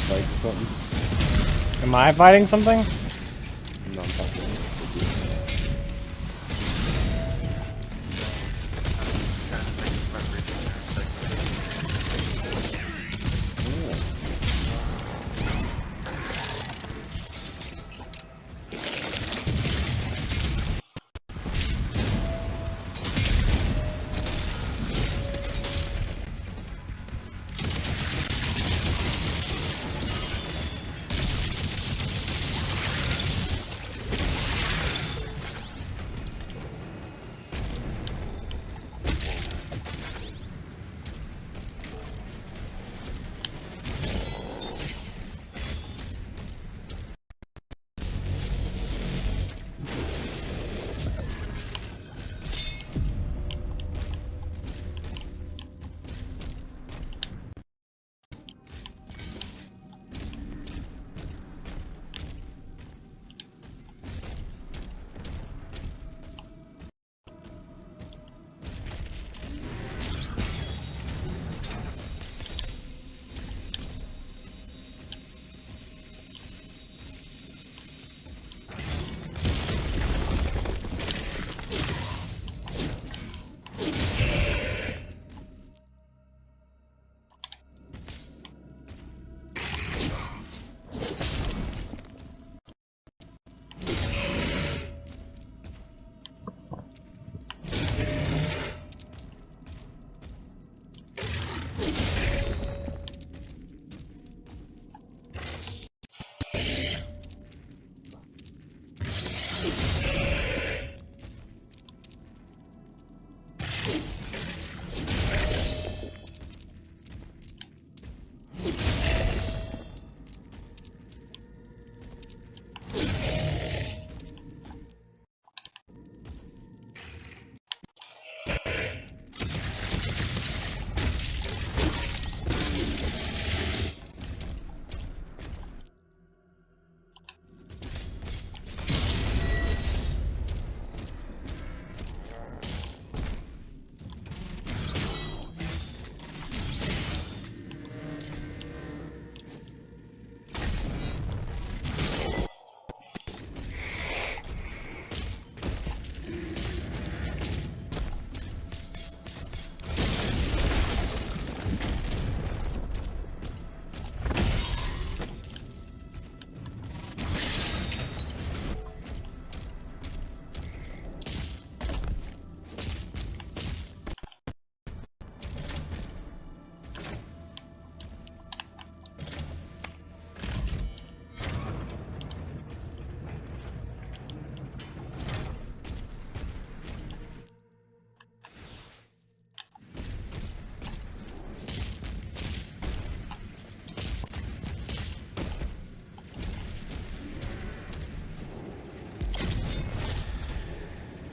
fight something? Am I fighting something? No, I'm talking.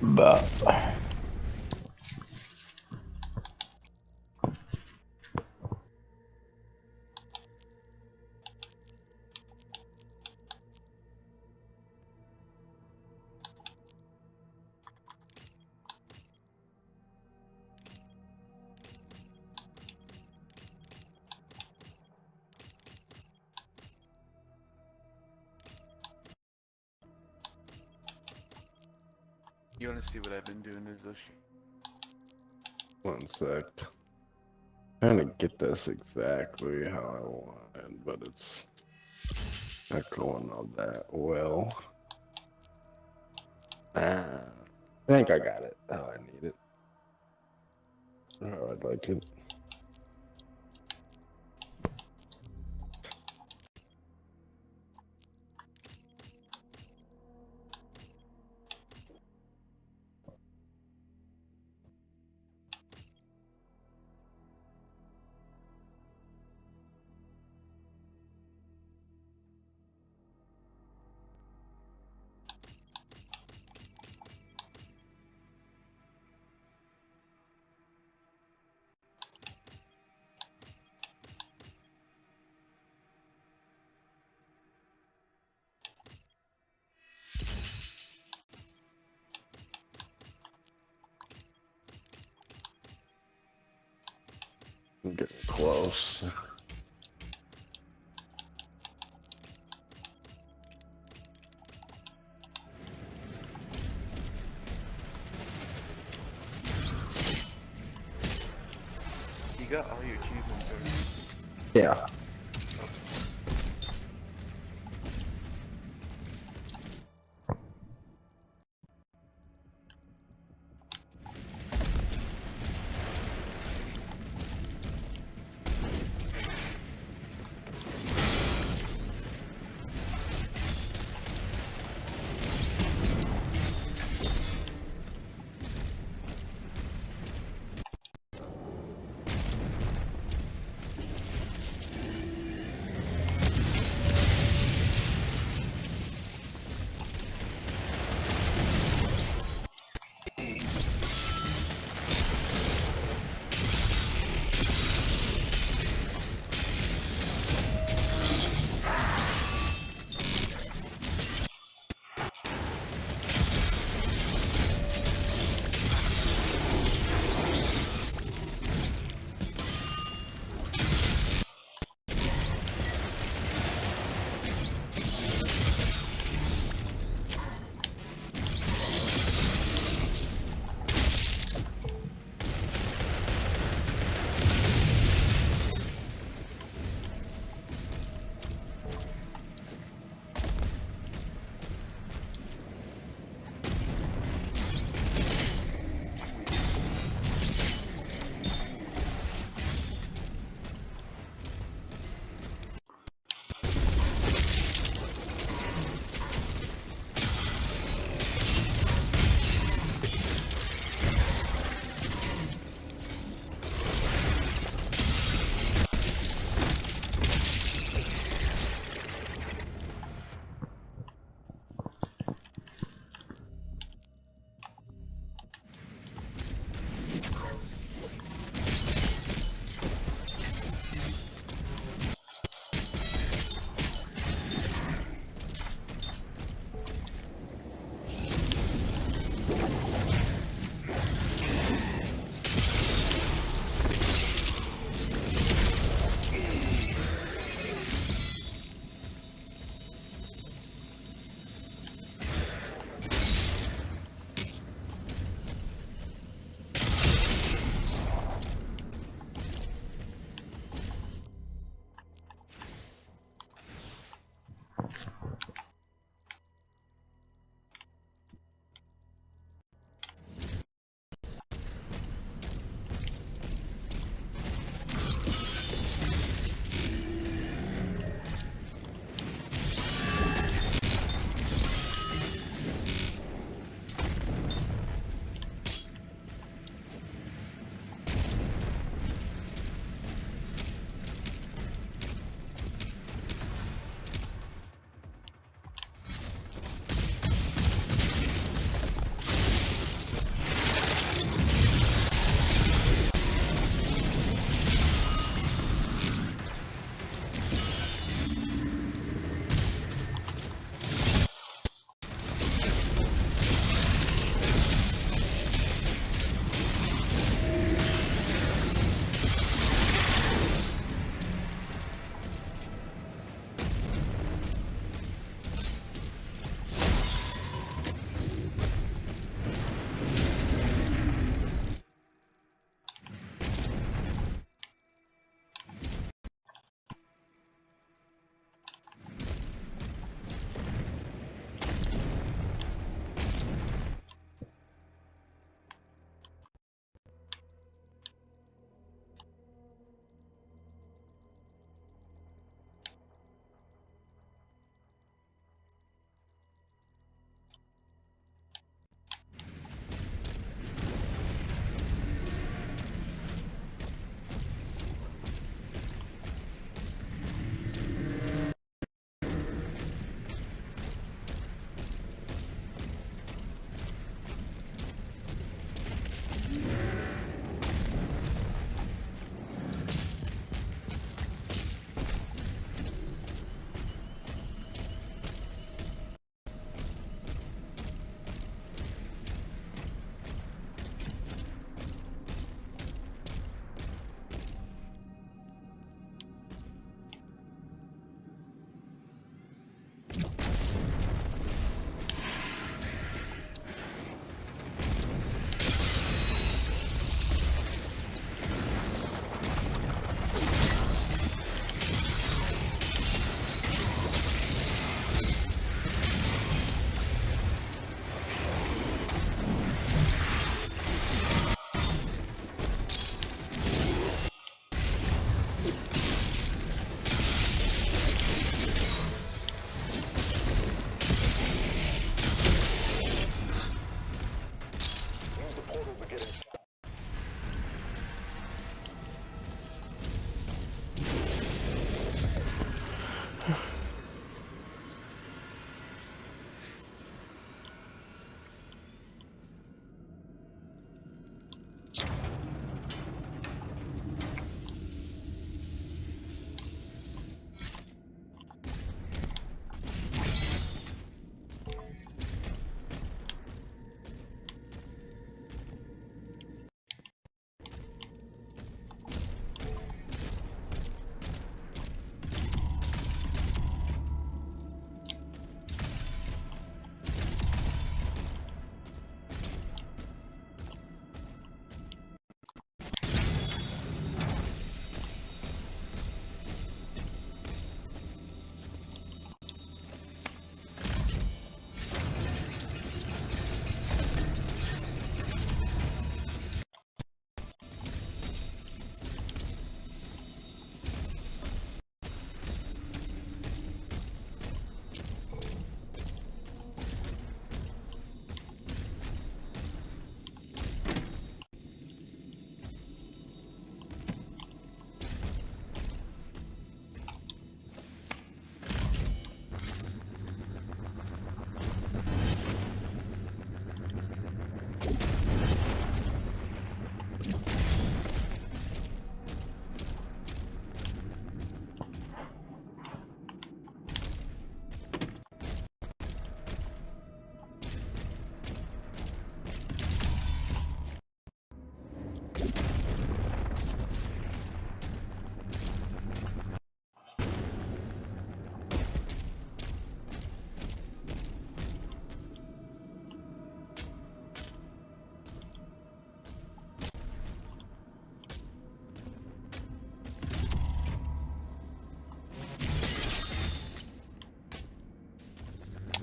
Bah. You want to see what I've been doing, Izushi? One sec. Trying to get this exactly how I want it, but it's not going all that well. I think I got it how I need it. How I'd like it. I'm getting close. You got all your achievements already. Yeah.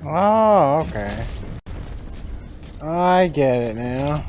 Oh, okay. I get it now.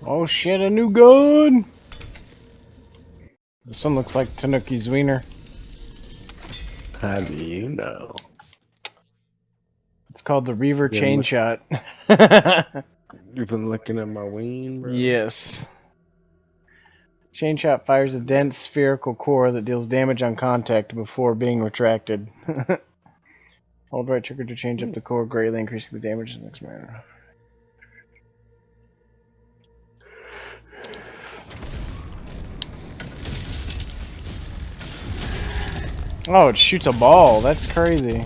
Oh shit, a new gun! This one looks like Tanuki's wiener. How do you know? It's called the Reaver Yeah, Chain look- Shot. You've been looking at my ween, bro? Yes. Chain Shot fires a dense spherical core that deals damage on contact before being retracted. Hold right trigger to change up the core, greatly increasing the damage in the next manner. Oh, it shoots a ball. That's crazy.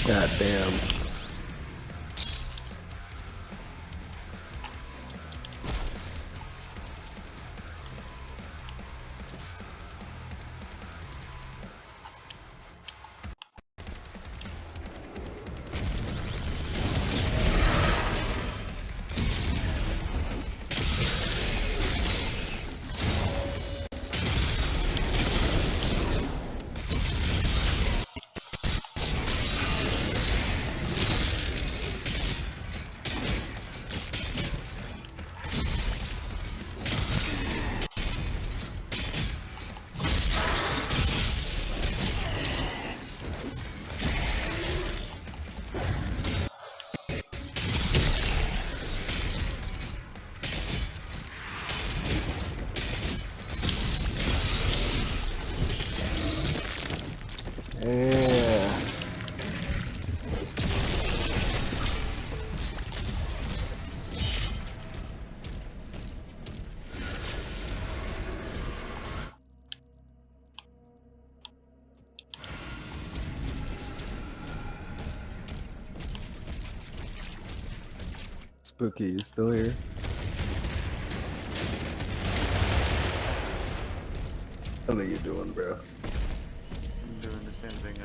God damn. Bookie is still here. How are you doing, bro? I'm doing the same thing.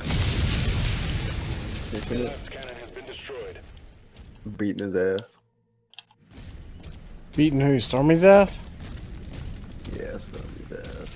Kicking The it? last cannon has been destroyed. Beating his ass. Beating who? Stormy's ass? Yeah, stuff his ass.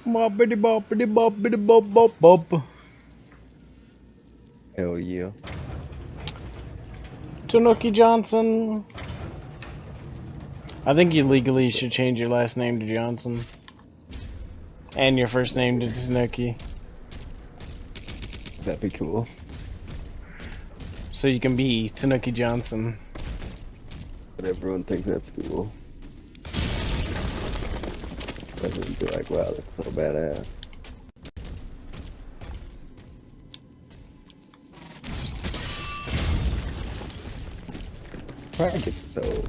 Boppity boppity boppity bop bop bop. Hell yeah. Tanuki Johnson. I think you legally should change your last name to Johnson. And your first name to Tanuki. That'd be cool. So you can be Tanuki Johnson. But everyone thinks that's cool. Everyone be like, wow, that's so badass. Try to get so.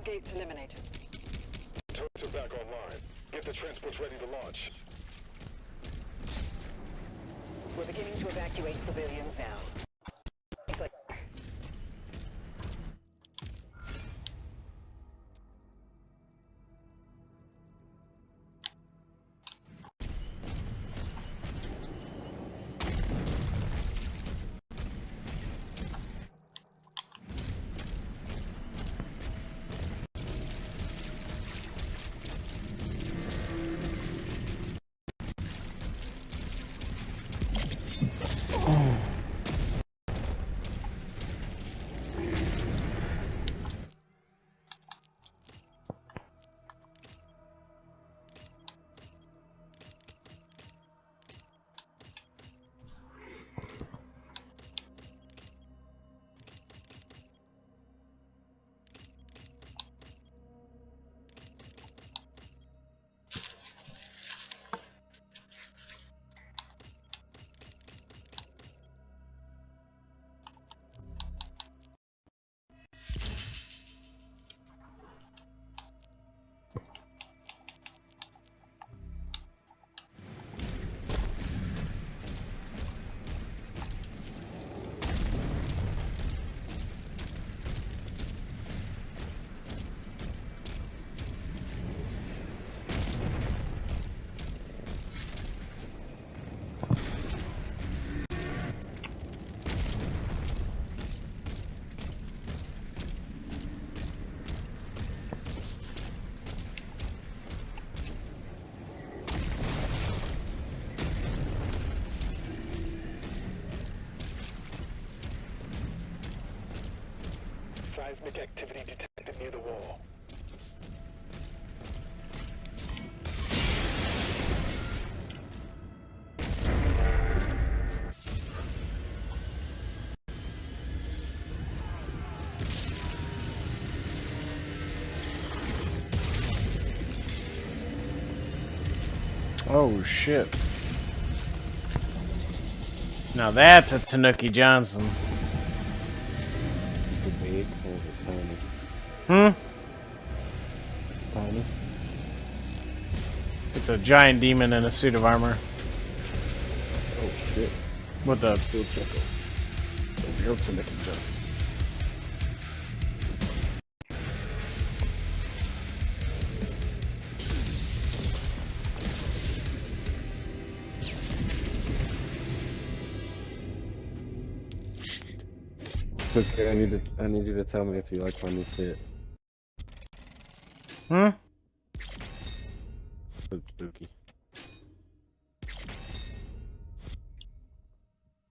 Gates eliminated. Turrets are back online. Get the transports ready to launch. We're beginning to evacuate civilians now. But Seismic activity detected near the wall. Oh shit. Now that's a Tanuki Johnson. The big or the tiny? Hmm? Tiny? It's a giant demon in a suit of armor. Oh shit. With a Still check it. The real Tanuki Johnson. Okay, I need you to tell me if you like my new kit. Hmm? It's spooky.